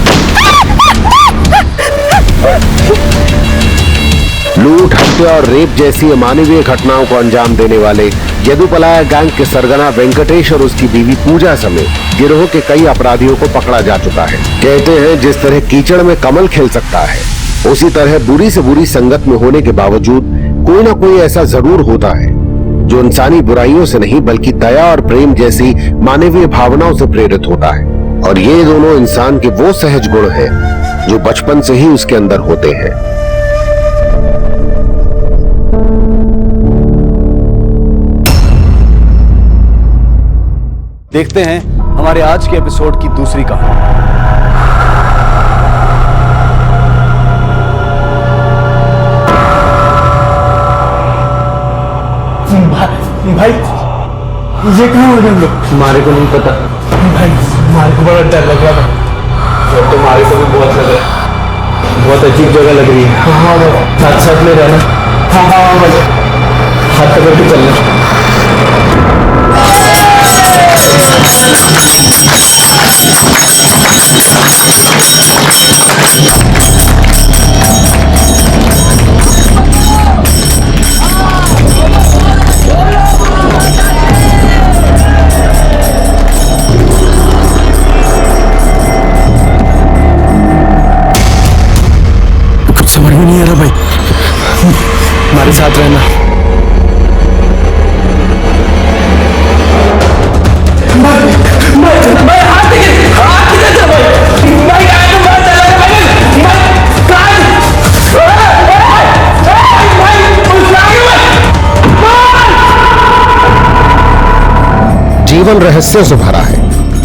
लूट, हत्या और रेप जैसी अमानवीय घटनाओं को अंजाम देने वाले यदुपलाया गैंग के सरगना वेंकटेश और उसकी बीवी पूजा समेत गिरोह के कई अपराधियों को पकड़ा जा चुका है। कहते हैं जिस तरह कीचड़ में कमल खिल सकता है, उसी तरह बुरी से बुरी संगत में होने के बावजूद कोई ना कोई ऐसा जरूर होता है जो इंसानी बुराइयों से नहीं बल्कि दया और प्रेम जैसी मानवीय भावनाओं से प्रेरित होता है। और ये दोनों इंसान के वो सहज गुण हैं जो बचपन से ही उसके अंदर होते हैं। देखते हैं हमारे आज के एपिसोड की दूसरी कहानी। भाई ये कहाँ हो जाएंगे? हमारे को नहीं पता भाई, हमारे को बड़ा डर लग रहा था। और तुम्हारे को भी बहुत लग रहा है, बहुत अजीब जगह लग रही है। हाँ भाई, साथ साथ में रहना। हाँ हाँ भाई, हाथ पकड़ के चलना। कुछ समझ में नहीं आ रहा भाई, हमारे साथ रहना। जीवन रहस्यों से भरा है,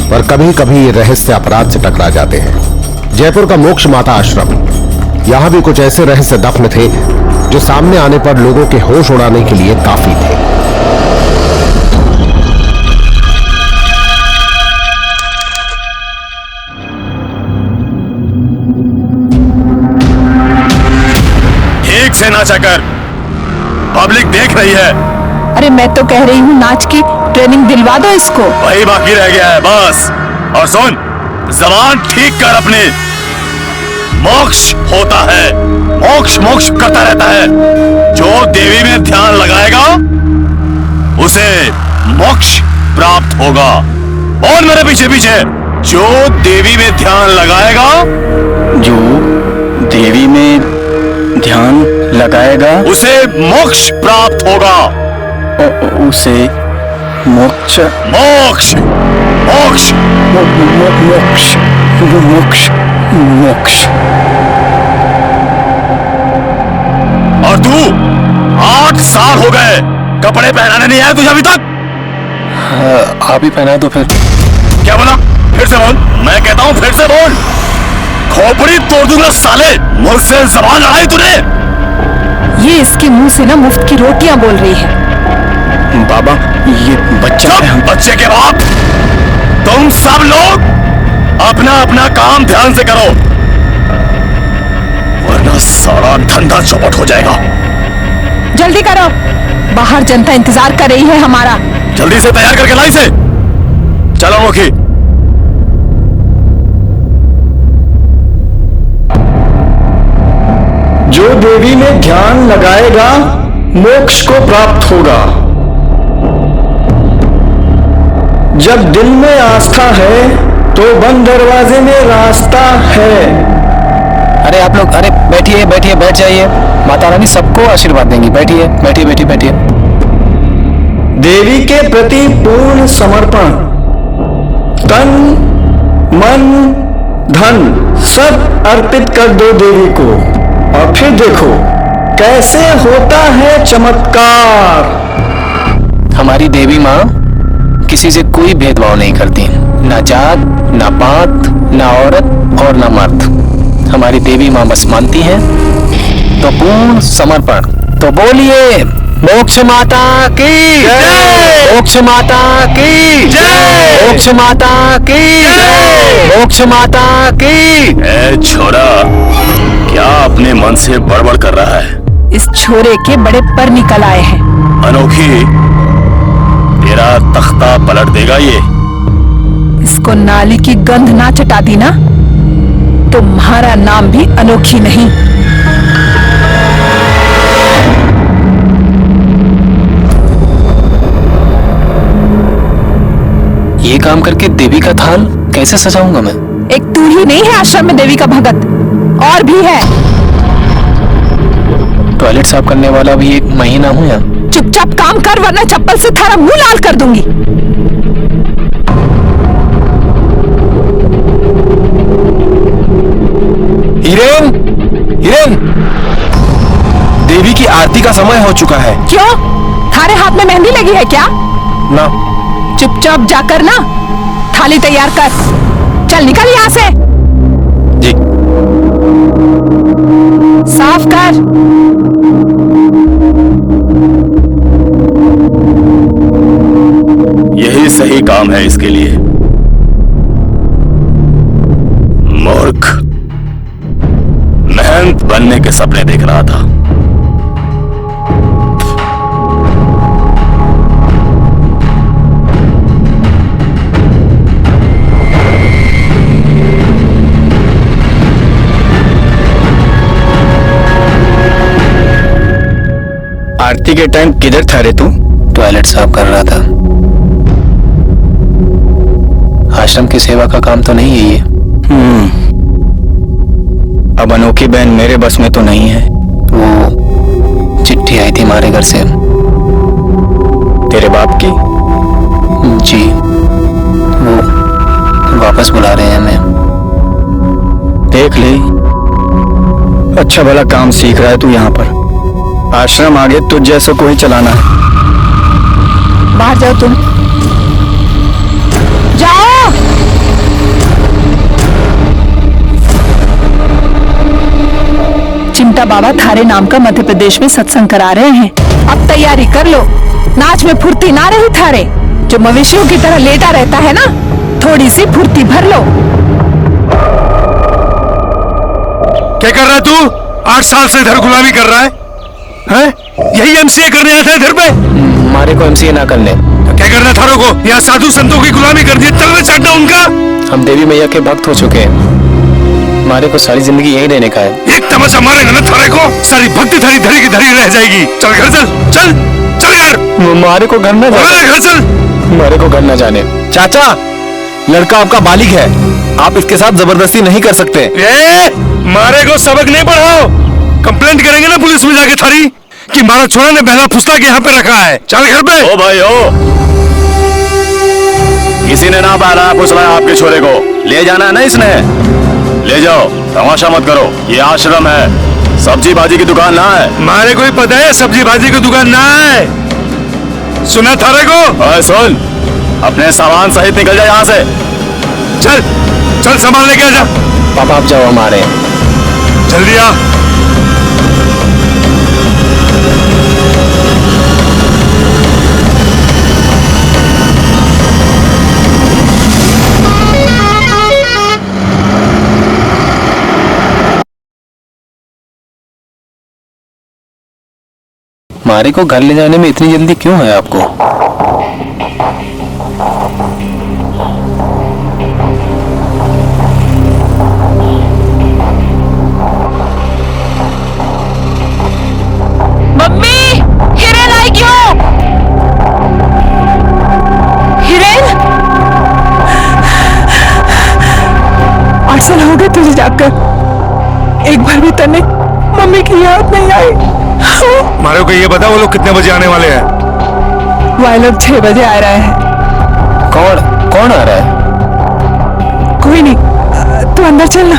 पर कभी कभी ये रहस्य अपराध से टकरा जाते हैं। जयपुर का मोक्ष माता आश्रम, यहां भी कुछ ऐसे रहस्य दफन थे जो सामने आने पर लोगों के होश उड़ाने के लिए काफी थे। ठीक से नाचा कर, पब्लिक देख रही है। अरे मैं तो कह रही हूँ नाच की ट्रेनिंग दिलवा दो इसको। वही बाकी रह गया है बस। और सुन, जबान ठीक कर अपनी। मोक्ष होता है, मोक्ष मोक्ष करता रहता है। जो देवी में ध्यान लगाएगा उसे मोक्ष प्राप्त होगा। और मेरे पीछे पीछे, जो देवी में ध्यान लगाएगा, जो देवी में ध्यान लगाएगा उसे मोक्ष प्राप्त होगा। उसे मोक्ष मोक्ष मोक्ष मोक्ष मोक्ष मोक्ष। और तू 8 साल हो गए, कपड़े पहनाने नहीं आया तुझे अभी तक? आप ही पहना दो फिर। क्या बोला? फिर से बोल। मैं कहता हूँ फिर से बोल। खोपड़ी तोड़ दूंगा साले, मुझसे जबान लड़ाई तूने। ये इसके मुंह से ना मुफ्त की रोटियां बोल रही है। बाबा, ये बच्चा है। बच्चे के बाप, तुम सब लोग अपना अपना काम ध्यान से करो, वरना सारा धंधा चौपट हो जाएगा। जल्दी करो, बाहर जनता इंतजार कर रही है हमारा। जल्दी से तैयार करके लाई से। चलो मुखी। जो देवी में ध्यान लगाएगा मोक्ष को प्राप्त होगा। जब दिल में आस्था है तो बंद दरवाजे में रास्ता है। अरे आप लोग, अरे बैठिए बैठिए, बैठ जाइए। माता रानी सबको आशीर्वाद देंगी। बैठिए बैठिए बैठिए बैठिए। देवी के प्रति पूर्ण समर्पण, तन मन धन सब अर्पित कर दो देवी को और फिर देखो कैसे होता है चमत्कार। हमारी देवी माँ किसी से कोई भेदभाव नहीं करती, ना जात, ना पात, ना औरत और ना मर्द। हमारी देवी माँ बस मानती है तो पूर्ण समर्पण। तो बोलिए मोक्ष माता की जय, मोक्ष माता की जय, मोक्ष माता की जय, मोक्ष माता की। ए छोरा, क्या अपने मन से बड़बड़ कर रहा है? इस छोरे के बड़े पर निकल आए हैं। अनोखी, तेरा तख्ता पलट देगा ये। इसको नाली की गंध ना चटा दी ना तो तुम्हारा नाम भी अनोखी नहीं। ये काम करके देवी का थाल कैसे सजाऊंगा मैं? एक तू ही नहीं है आश्रम में देवी का भगत, और भी है। टॉयलेट साफ करने वाला भी एक महीना हूँ या? चुपचाप काम कर वरना चप्पल से थारा मुंह लाल कर दूंगी। हिरेन, हिरेन, देवी की आरती का समय हो चुका है। क्यों? थारे हाथ में मेहंदी लगी है क्या? ना। चुपचाप जाकर ना थाली तैयार कर। चल निकल यहाँ से। जी। साफ कर। यही सही काम है इसके लिए। मूर्ख, महंत बनने के सपने देख रहा था। आरती के टाइम किधर था रे तू? टॉयलेट साफ कर रहा था। आश्रम की सेवा का काम तो नहीं है ये। अब अनोखी बहन मेरे बस में तो नहीं है। वो चिट्ठी आई थी हमारे घर से। तेरे बाप की? जी, वो वापस बुला रहे हैं हमें। देख ले, अच्छा भला काम सीख रहा है तू यहाँ पर। आश्रम आगे तुझ जैसा कोई चलाना है। बाहर जाओ तुम, जाओ। चिंटा बाबा थारे नाम का मध्य प्रदेश में सत्संग करा रहे हैं। अब तैयारी कर लो। नाच में फुर्ती ना रही थारे, जो मवेशियों की तरह लेटा रहता है ना, थोड़ी सी फुर्ती भर लो। क्या कर रहा है तू? 8 साल से इधर गुलामी कर रहा है? हैं? यही एमसीए करने आया था इधर पे? हमारे को एमसीए ना करने। तो क्या करना थारों को? यहाँ साधु संतों की गुलामी कर दी, तलवे चाटना उनका। हम देवी मैया के भक्त हो चुके हैं, हमारे को सारी जिंदगी यही रहने का है। एक तमाचा मारेगा ना थारे को, सारी भक्ति थारी धरी की धरी रह जाएगी। चल घर चल, चल चल यार। हमारे को घर न जाने। घर चल। हमारे को घर न जाने। चाचा, लड़का आपका बालिग है, आप इसके साथ जबरदस्ती नहीं कर सकते। मारे को सबक नहीं पढ़ाओ, कंप्लेंट करेंगे ना पुलिस में जाके थारी कि मारा छोरा ने बहला फुसला के यहाँ पे रखा है। चल घर पे। ओ भाई ओ, किसी ने ना बहला फुसलाया आपके छोरे को, ले जाना है ना इसने, ले जाओ। तमाशा मत करो, ये आश्रम है, सब्जी भाजी की दुकान ना है। मारे को ही पता है सब्जी भाजी की दुकान ना है, सुना थारे को? सुन, अपने सामान सहित निकल जा यहाँ से। चल चल, सामान लेके आ जा। पापा आप जाओ, हमारे जल्दी आ। हमारे को घर ले जाने में इतनी जल्दी क्यों है आपको? मम्मी, हिरेन आई क्यों? हिरेन, 8 साल हो गए तुझे जाकर, एक बार भी तने मम्मी की याद नहीं आई। मारे को ये बता वो लोग कितने बजे आने वाले हैं? वो लोग 6 बजे आ रहे हैं। कौन कौन आ रहा है? कोई कोई नहीं, तू अंदर चलना।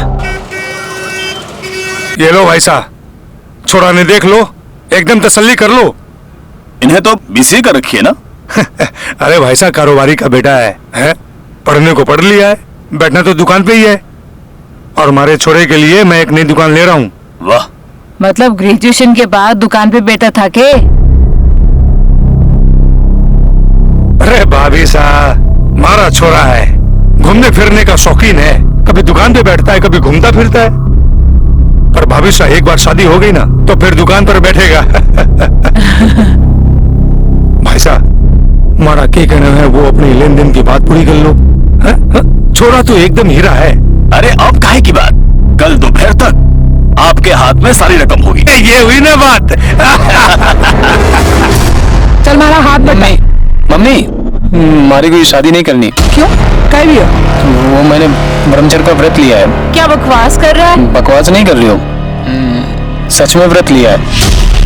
ये लो भाई साहब, छोड़ा ने देख लो, एकदम तसल्ली कर लो। इन्हें तो बिजी कर रखी है ना। अरे भाई साहब, कारोबारी का बेटा है? पढ़ने को पढ़ लिया है, बैठना तो दुकान पे ही है। और हमारे छोरे के लिए मैं एक नई दुकान ले रहा हूँ। वाह, मतलब ग्रेजुएशन के बाद दुकान पे बैठा था के? अरे भाभी साहब, हमारा छोरा है, घूमने फिरने का शौकीन है, कभी दुकान पे बैठता है, कभी घूमता फिरता है। पर भाभी साहब, एक बार शादी हो गई ना तो फिर दुकान पर बैठेगा। भाई साहब, हमारा क्या कहना है, वो अपनी लेन देन की बात पूरी कर लो। छोरा तो एकदम हीरा है। अरे अब काहे की बात, कल दोपहर तक आपके हाथ में सारी रकम होगी। ये हुई ना बात। चल मारा हाथ बटाई। मम्मी, हमारी कोई शादी नहीं करनी। क्यों? कह भी हो? वो मैंने ब्रह्मचर्य का व्रत लिया है। क्या बकवास कर रहा है? बकवास नहीं कर रही हो, सच में व्रत लिया है।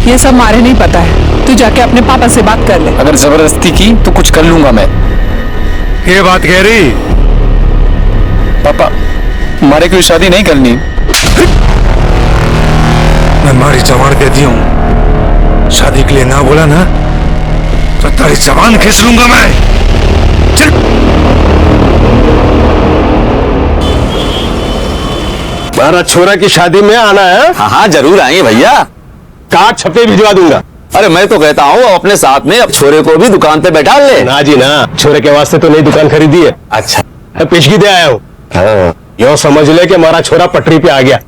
ये सब मारे नहीं पता है, तू जाके अपने पापा से बात कर ले। अगर जबरदस्ती की तो कुछ कर लूंगा मैं। ये बात कह रही? पापा, हमारे कोई शादी नहीं करनी। मैं मारी जबान कहती हूँ, शादी के लिए ना बोला ना तो तारी जबान खींच लूंगा मैं। चल। हमारा छोरा की शादी में आना है? हाँ हाँ जरूर आएंगे भैया, कार्ड छपे भिजवा दूंगा। अरे मैं तो कहता हूँ अपने साथ में अब छोरे को भी दुकान पे बैठा ले। ना जी ना, छोरे के वास्ते तो नई दुकान खरीदी है। अच्छा, पेशगी दे आया हूँ। हाँ, यो समझ ले कि हमारा छोरा पटरी पे आ गया।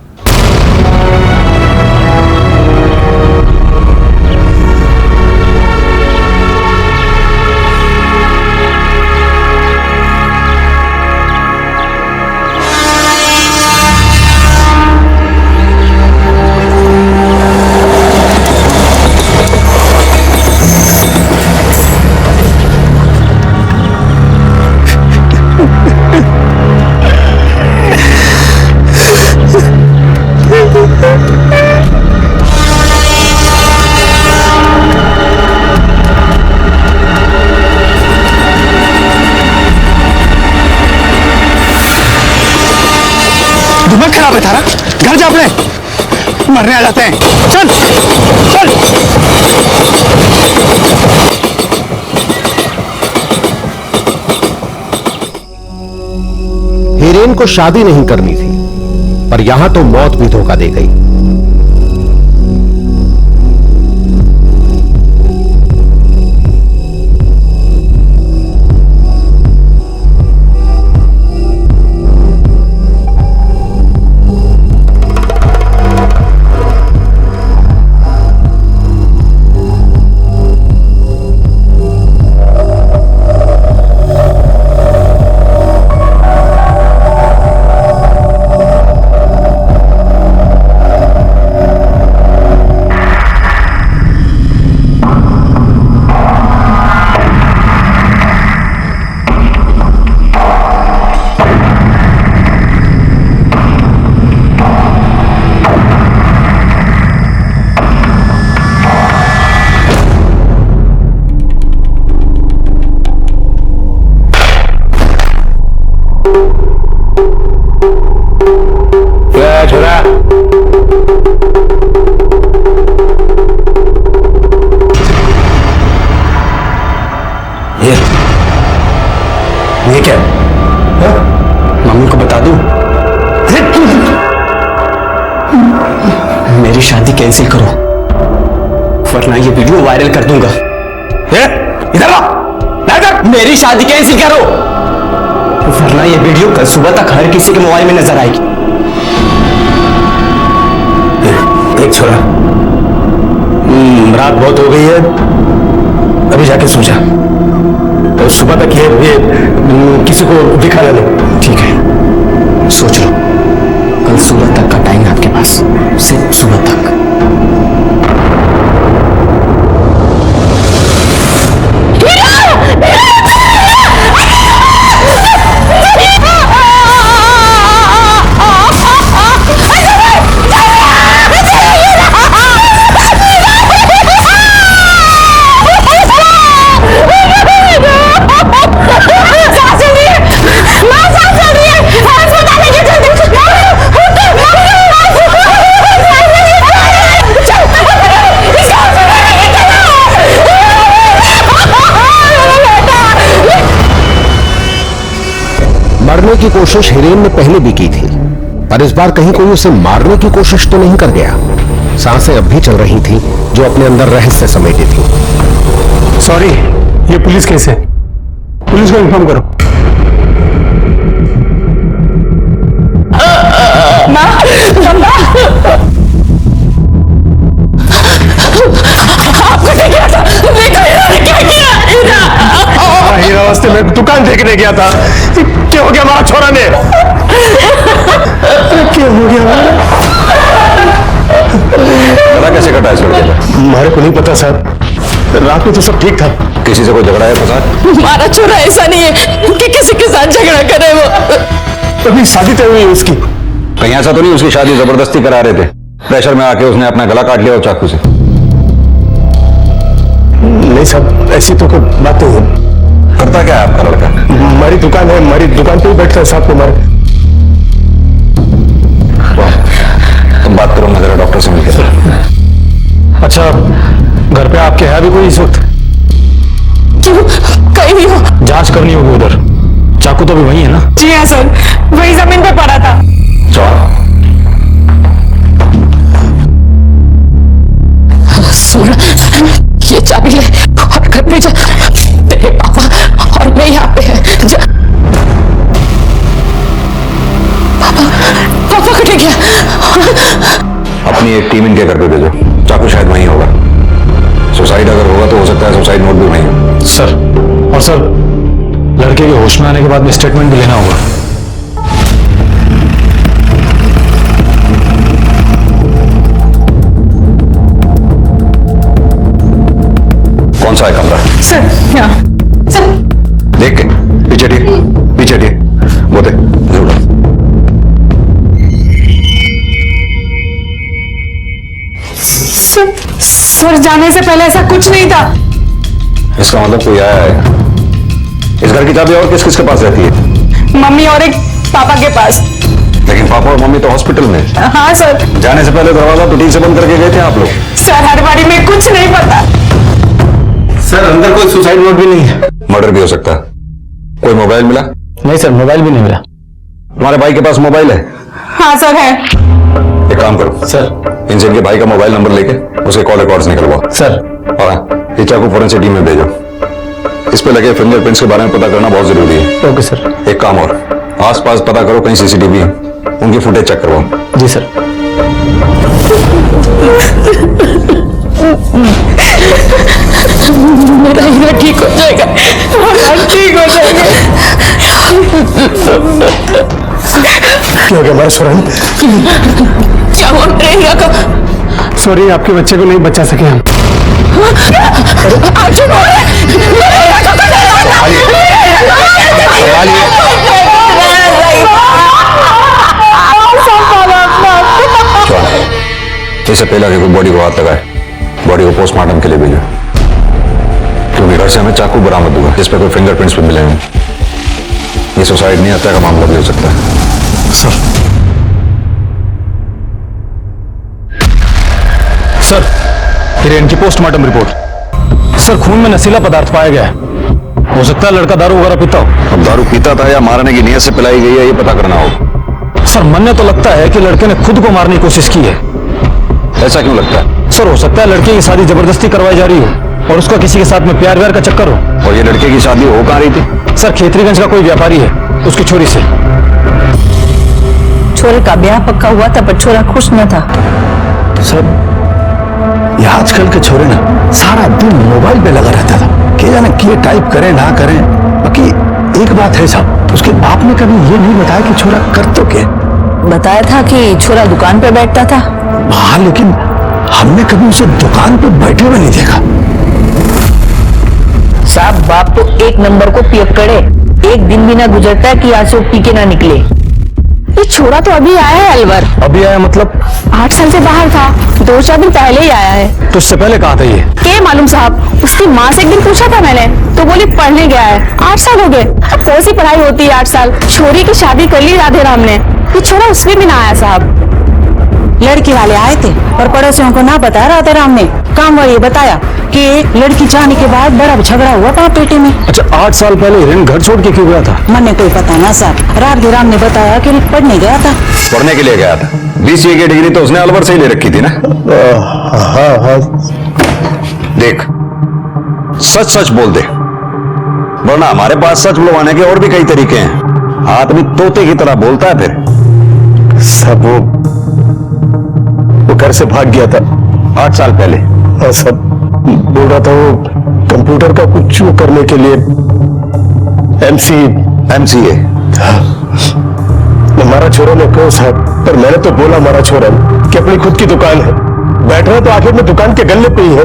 दिमाग खराब है थारा, घर जा अपने, मरने आ जाते हैं। चल चल। हिरेन को शादी नहीं करनी थी, पर यहां तो मौत भी धोखा दे गई। छोरा, ये क्या? मम्मी को बता दूं? मेरी शादी कैंसिल करो, वरना ये वीडियो वायरल कर दूंगा। इधर आ, मेरी शादी कैंसिल करो, वरना ये वीडियो कल सुबह तक हर किसी के मोबाइल में नजर आएगी। देख छोरा, रात बहुत हो गई है, अभी जाके सो जा। तो सुबह तक ये किसी को दिखाना नहीं। ठीक है, सोच लो, कल सुबह तक का टाइम है आपके पास, सिर्फ सुबह तक। सांस चल रही है, मारने की कोशिश हिरेन ने पहले भी की थी, पर इस बार कहीं कोई उसे मारने की कोशिश तो नहीं कर गया। सांसें अब भी चल रही थी जो अपने अंदर रहस्य समेटी थी। सॉरी, ये पुलिस केस है, पुलिस को इन्फॉर्म करो। हीरा वास्ते मैं दुकान देखने गया था। क्या हो गया हमारा छोरा ने? क्या हो गया? गला कैसे कटा है छोटे? हमारे को नहीं पता साहब, रात में तो सब ठीक था। किसी से कोई झगड़ा है पता? हमारा छोरा ऐसा नहीं है कि किसी के साथ झगड़ा करे। वो अभी शादी तय हुई है उसकी। कहीं ऐसा तो नहीं उसकी शादी जबरदस्ती करा रहे थे, प्रेशर में आके उसने अपना गला काट लिया हो चाकू से? नहीं साहब, ऐसी तो कोई बात नहीं है। करता क्या है आपका लड़का? हमारी दुकान है, हमारी दुकान पे ही बैठता है साहब को मारे। तुम बात करो, मैं जरा डॉक्टर से मिलकर। अच्छा, घर पे आपके है भी कोई इस वक्त? क्यों? कहीं नहीं हो। जांच करनी होगी उधर। चाकू तो भी वही है ना? जी हाँ सर, वही जमीन पे पड़ा था। सुन, ये चाबी ले और घर पे जा। तेरे पापा और मैं यहाँ पे है। जा। पापा कटे गया। अपनी एक टीम इनके घर पे भेजो, चाकू शायद वहीं होगा। सुसाइड अगर होगा तो हो सकता है सुसाइड नोट भी वहीं हो। सर, और सर लड़के के होश में आने के बाद में स्टेटमेंट भी लेना होगा। कौन सा है कमरा? सर यहाँ। सर देख के पीछे ठीक, पीछे ठीक, वो देख जरूर। सर जाने से पहले ऐसा कुछ नहीं था। इसका मतलब कोई आया है। इस घर की चाबी और किस किस के पास रहती है? मम्मी और एक पापा के पास। लेकिन पापा और मम्मी तो हॉस्पिटल में। हाँ सर। जाने से पहले दरवाजा तो ठीक से बंद करके गए थे आप लोग। सर हर बारी में कुछ नहीं पता। सर अंदर कोई सुसाइड नोट भी नहीं है। मर्डर भी हो सकता है। कोई मोबाइल मिला? नहीं सर, मोबाइल भी नहीं मिला। तुम्हारे भाई के पास मोबाइल है? हाँ सर है। एक काम करो सर, इनसे इनके भाई का मोबाइल नंबर लेके उसके कॉल रिकॉर्ड्स निकलवाओ। सर और ये चाकू फॉरेंसिक टीम में भेजो। इस पे लगे फिंगरप्रिंट्स के बारे में पता करना बहुत जरूरी है। Okay sir. एक काम और, आसपास पता करो कहीं सीसीटीवी है, उनकी फुटेज चेक करवाओ। जी सर। मेरा हीरा ठीक हो जाएगा, ठीक हो जाएगा। क्या हो गया हमारे सोरन? क्या हुआ मेरे हीरा का? सॉरी, आपके बच्चे को नहीं बचा सके हम। इससे पहले कि कोई बॉडी को हाथ लगाए, बॉडी को पोस्टमार्टम के लिए भेजो, क्योंकि घर से हमें चाकू बरामद हुआ जिस पे कोई फिंगरप्रिंट्स भी मिले हैं। ये सुसाइड नहीं, हत्या का मामला भी हो सकता है। सर, हिरेन की पोस्टमार्टम रिपोर्ट। सर, खून में नशीला पदार्थ पाया गया है। हो सकता है लड़का दारू वगैरह पीता हो। अब दारू पीता था या मारने की नीयत से पिलाई गई है, ये पता करना होगा। सर, मन तो लगता है कि लड़के ने खुद को मारने की कोशिश की है। ऐसा क्यों लगता है? सर, हो सकता है लड़के की शादी जबरदस्ती करवाई जा रही हो और उसका किसी के साथ में प्यार व्यार का चक्कर हो। और ये लड़के की शादी हो कहाँ रही थी? सर, खेतरीगंज का कोई व्यापारी है, उसकी छोरी से। छोरे का ब्याह पक्का हुआ था पर छोरा खुश न था। सर, ये आजकल के छोरे ना सारा दिन मोबाइल पे लगा रहता था। क्या जाने किए टाइप करें ना करें। बाकी एक बात है साहब, उसके बाप ने कभी ये नहीं बताया कि छोरा कर तो क्या। बताया था कि छोरा दुकान पे बैठता था। हाँ, लेकिन हमने कभी उसे दुकान पे बैठे हुए नहीं देखा। साहब, बाप तो एक नंबर को पियक्कड़े। एक दिन भी ना गुजरता है कि आज से वो पी के ना निकले। ये छोरा तो अभी आया है अलवर। अभी आया मतलब? 8 साल से बाहर था, 2-4 दिन पहले ही आया है। तो उससे पहले कहाँ था ये? क्या मालूम साहब, उसकी माँ से एक दिन पूछा था मैंने तो बोली पढ़ने गया है। 8 साल हो गए। अब कौन सी पढ़ाई होती है 8 साल। छोरी की शादी कर ली राधे राम ने। ये छोरा उसमें भी ना आया साहब। लड़की वाले आए थे और पड़ोसियों को ना बताया राधा राम ने। काम वाली बताया कि लड़की जाने के बाद बड़ा झगड़ा हुआ था पेटी में। अच्छा, 8 साल पहले हिरेन घर छोड़ के क्यों गया था? मन कोई पता ना साहब। राधा राम ने बताया कि पढ़ने गया था। पढ़ने के लिए गया था? BCA की डिग्री तो उसने अलवर से ही ले रखी थी ना? हाँ। देख, सच सच बोल दे, वरना हमारे पास सच बुलवाने के और भी कई तरीके हैं। आदमी तोते की तरह बोलता है फिर। सब वो घर से भाग गया था 8 साल पहले। हाँ सब बोल रहा था वो कंप्यूटर का कुछ वो करने के लिए MCA। हमारा छोरा ने कहो साहब, पर मैंने तो बोला हमारा छोरा कि अपनी खुद की दुकान है, बैठ रहा तो आखिर में दुकान के गल्ले पे ही है,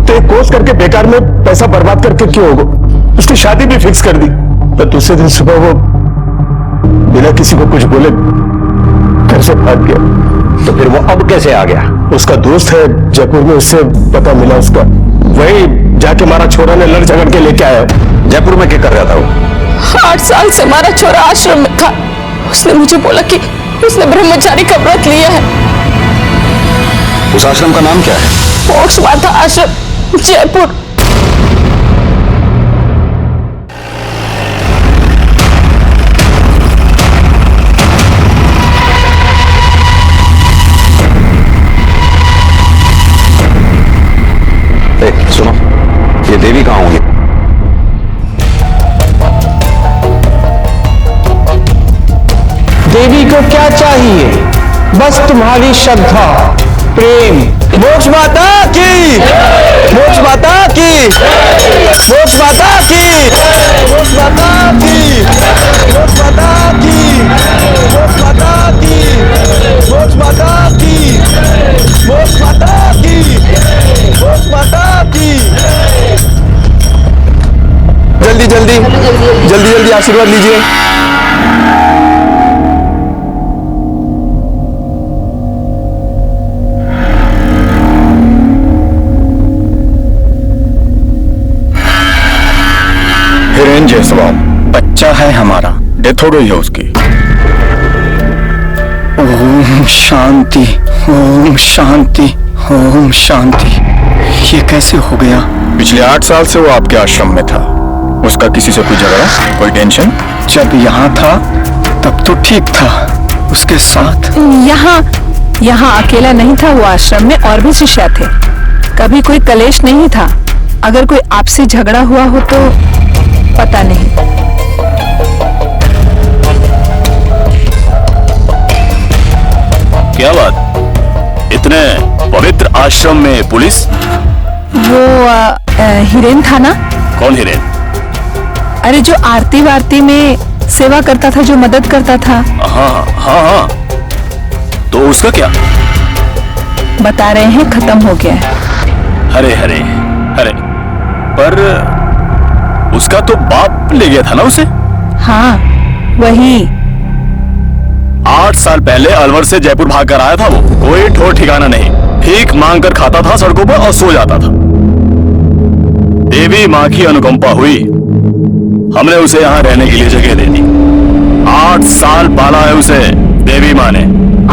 तो एक कोर्स करके बेकार में पैसा बर्बाद करके क्यों होगा। उसकी शादी भी फिक्स कर दी, पर दूसरे दिन सुबह वो बिना किसी को कुछ बोले घर से भाग गया। तो फिर वो अब कैसे आ गया? उसका दोस्त है जयपुर में, उससे पता मिला उसका, वही जाके हमारा छोरा ने लड़ झगड़ के लेके आया। जयपुर में क्या कर रहा था वो? 8 साल से हमारा छोरा आश्रम में था। उसने मुझे बोला कि उसने ब्रह्मचारी का व्रत लिया है। उस आश्रम का नाम क्या है? मोक्ष माता आश्रम, जयपुर। सुनो, ये देवी कहाँ होंगी? देवी को क्या चाहिए? बस तुम्हारी श्रद्धा, प्रेम। मोक्ष माता की, मोक्ष माता की, मोक्ष माता की, मोक्ष माता की, मोक्ष माता की, मोक्ष माता की, मोक्ष माता की, मोक्ष माता की, मोक्ष माता की। जल्दी जल्दी जल्दी जल्दी आशीर्वाद लीजिए। हिरेन जयसवाल बच्चा है हमारा, डेथ हो गई है उसकी। ओम शांति, ओम शांति, ओम शांति। ये कैसे हो गया? पिछले 8 साल से वो आपके आश्रम में था। उसका किसी से कोई झगड़ा, कोई टेंशन? जब यहाँ था तब तो ठीक था। उसके साथ यहाँ अकेला नहीं था वो, आश्रम में और भी शिष्य थे। कभी कोई कलेश नहीं था। अगर कोई आपसे झगड़ा हुआ हो तो पता नहीं। क्या बात, इतने पवित्र आश्रम में पुलिस? वो हिरेन था ना? कौन हिरेन? अरे जो आरती वारती में सेवा करता था, जो मदद करता था। हाँ हाँ हाँ, तो उसका क्या? बता रहे हैं खत्म हो गया है। हरे हरे हरे, पर उसका तो बाप ले गया था ना उसे? हाँ वही। 8 साल पहले अलवर से जयपुर भाग कर आया था वो। कोई ठोर ठिकाना नहीं, भीख मांग कर खाता था सड़कों पर और सो जाता था। देवी माँ की अनुकंपा हुई, हमने उसे यहाँ रहने के लिए जगह दे दी। 8 साल पाला है उसे देवी माँ ने।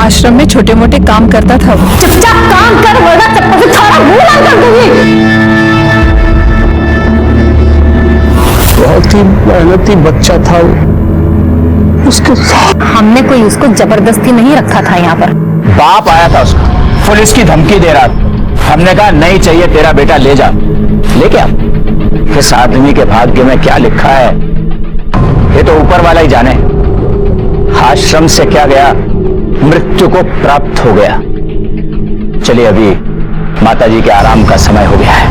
आश्रम में छोटे मोटे काम करता था वो। चुपचाप काम कर, वरना चप्पल से थारा मुंह लाल कर दूंगी। बहुत ही मेहनती बच्चा था वो। उसके साथ हमने कोई उसको जबरदस्ती नहीं रखा था यहाँ पर। बाप आया था उसका, पुलिस की धमकी दे रहा था। हमने कहा नहीं चाहिए तेरा बेटा, ले जा। लेके आ। इस आदमी के भाग्य में क्या लिखा है ये तो ऊपर वाला ही जाने। आश्रम से क्या गया, मृत्यु को प्राप्त हो गया। चलिए अभी माताजी के आराम का समय हो गया है,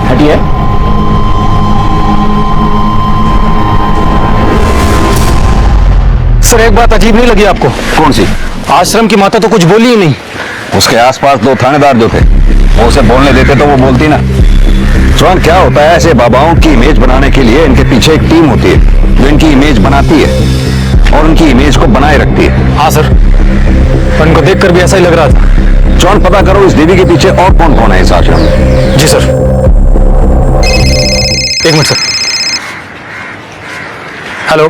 हटिए। सर एक बात अजीब नहीं लगी आपको? कौन सी? आश्रम की माता तो कुछ बोली ही नहीं। उसके आसपास 2 थानेदार जो थे, वो उसे बोलने देते तो वो बोलती ना। जॉन, क्या होता है, ऐसे बाबाओं की इमेज बनाने के लिए इनके पीछे एक टीम होती है जो इनकी इमेज बनाती है और उनकी इमेज को बनाए रखती है। हाँ सर, पर इनको देखकर भी ऐसा ही लग रहा था। जॉन, पता करो इस देवी के पीछे और कौन कौन है इस आश्रम में। जी सर। 1 minute sir. हेलो,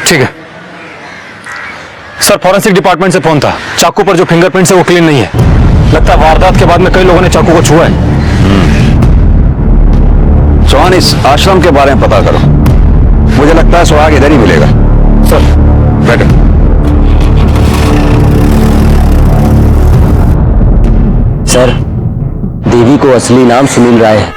ठीक है। सर फॉरेंसिक डिपार्टमेंट से फोन था, चाकू पर जो फिंगरप्रिंट है वो क्लीन नहीं है। लगता है वारदात के बाद में कई लोगों ने चाकू को छुआ है। चौहान, इस आश्रम के बारे में पता करो, मुझे लगता है सुहाग इधर ही मिलेगा। सर बैठो। सर, देवी को असली नाम सुनील राय है।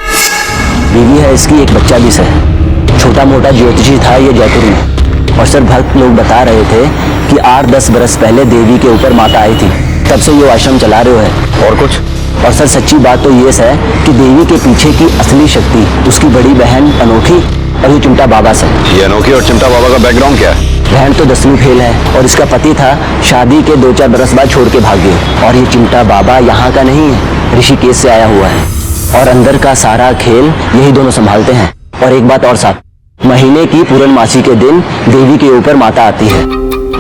बीवी है इसकी, एक बच्चा भी सर। छोटा मोटा ज्योतिषी था ये जयपुर में। और सर भक्त लोग बता रहे थे कि 8-10 बरस पहले देवी के ऊपर माता आई थी, तब से ये आश्रम चला रहे है। और कुछ? और सर सच्ची बात तो ये है कि देवी के पीछे की असली शक्ति उसकी बड़ी बहन अनोखी और ये चिमटा बाबा सर। ये अनोखी और चिमटा बाबा का बैकग्राउंड क्या है? बहन तो 10वीं फेल है और इसका पति था, शादी के 2-4 बरस बाद छोड़ के भाग गए। और ये चिमटा बाबा यहाँ का नहीं है, ऋषिकेश से आया हुआ है। और अंदर का सारा खेल यही दोनों संभालते हैं। और एक बात और साहब, महीने की पूर्णमासी के दिन देवी के ऊपर माता आती है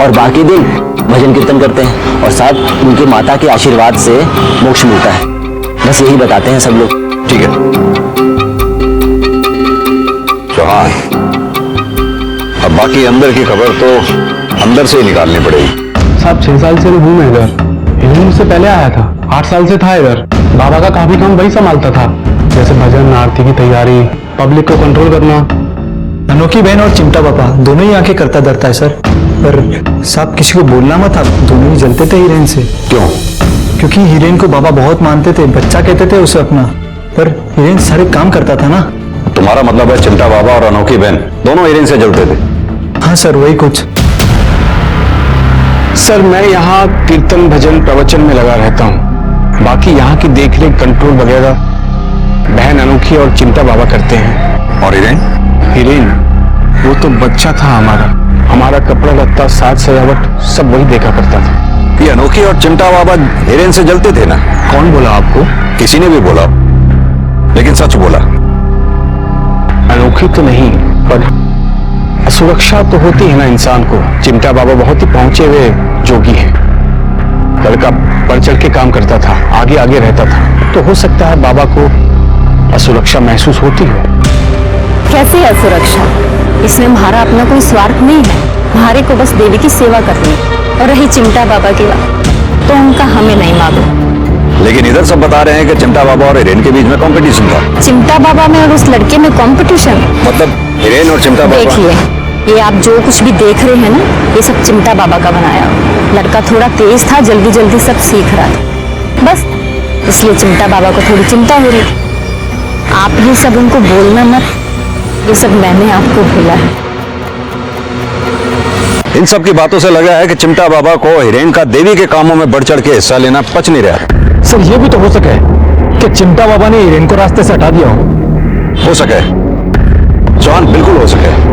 और बाकी दिन भजन कीर्तन करते हैं। और साहब उनकी माता के आशीर्वाद से मोक्ष मिलता है। बस यही बताते हैं सब लोग। ठीक है चौहान, अब बाकी अंदर की खबर तो अंदर से ही निकालनी पड़ेगी। साहब 6 साल से हूँ मैं इधर, इन्हीं मुझसे पहले आया था। 8 साल से था इधर। बाबा का काफी काम वही संभालता था, जैसे भजन आरती की तैयारी, पब्लिक को कंट्रोल करना। अनोखी बहन और चिमटा बाबा दोनों ही आंखें करता धरता है सर। पर साहब किसी को बोलना मत, आप दोनों ही जलते थे हीरेन से। क्यों? क्योंकि हीरेन को बाबा बहुत मानते थे, बच्चा कहते थे उसे अपना। पर हीरेन सारे काम करता था ना। तुम्हारा मतलब है चिमटा बाबा और अनोखी बहन दोनों हीरेन से जलते थे? हाँ सर, वही कुछ। सर मैं यहाँ कीर्तन भजन प्रवचन में लगा रहता हूँ, बाकी यहाँ की देखरेख कंट्रोल वगैरह बहन अनोखी और चिमटा बाबा करते हैं। और हीरेन? हीरेन वो तो बच्चा था हमारा कपड़ा लत्ता साज सजावट सब वही देखा करता था। ये अनोखी और चिमटा बाबा हीरेन से जलते थे ना? कौन बोला आपको? किसी ने भी बोला, लेकिन सच बोला। अनोखी तो नहीं, पर सुरक्षा तो होती है ना इंसान को। चिमटा बाबा बहुत ही पहुंचे हुए जोगी हैं। लड़का बढ़ चढ़ के काम करता था, आगे आगे रहता था, तो हो सकता है बाबा को असुरक्षा महसूस होती हो। कैसे असुरक्षा? इसमें हमारा अपना कोई स्वार्थ नहीं है। हमारे को बस देवी की सेवा करनी है। और रही चिमटा बाबा की बात, तो उनका हमें नहीं मालूम। लेकिन इधर सब बता रहे हैं कि चिमटा बाबा और हीरेन के बीच में कंपटीशन था। चिमटा बाबा में और उस लड़के में कंपटीशन? मतलब हीरेन और चिमटा बाबा? देखिए, ये आप जो कुछ भी देख रहे हैं ना, ये सब चिमटा बाबा का बनाया। लड़का थोड़ा तेज था, जल्दी जल्दी सब सीख रहा था, बस इसलिए चिमटा बाबा को थोड़ी चिंता हो रही थी। आप ये सब उनको बोलना मत, ये सब मैंने आपको बोला है। इन सब की बातों से लगा है कि चिमटा बाबा को हीरेन का देवी के कामों में बढ़ चढ़ के हिस्सा लेना पच नहीं रहा। सर ये भी तो हो सके कि चिमटा बाबा ने हीरेन को रास्ते से हटा दिया हो सके चौहान, बिल्कुल हो सके।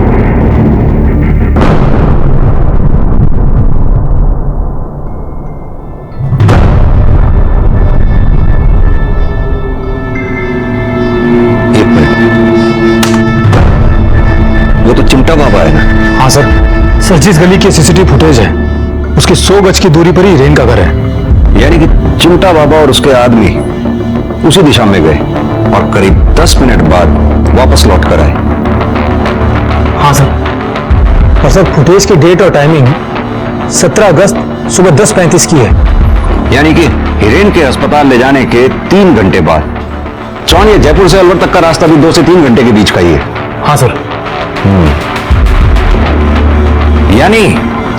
वो तो चिमटा बाबा है ना? हाँ सर, जिस गली की सीसीटीवी फुटेज है उसकी 100 गज की दूरी पर ही हीरेन का घर है। यानी कि चिमटा बाबा और उसके आदमी उसी दिशा में गए और करीब 10 मिनट बाद वापस लौट कर आए। हाँ सर, और सर फुटेज की डेट और टाइमिंग 17 अगस्त सुबह 10:35 की है। यानी कि हीरेन के अस्पताल ले जाने के 3 घंटे बाद। चौहान, ये जयपुर से अलवर तक का रास्ता भी 2 से 3 घंटे के बीच का ही है। हाँ सर। यानी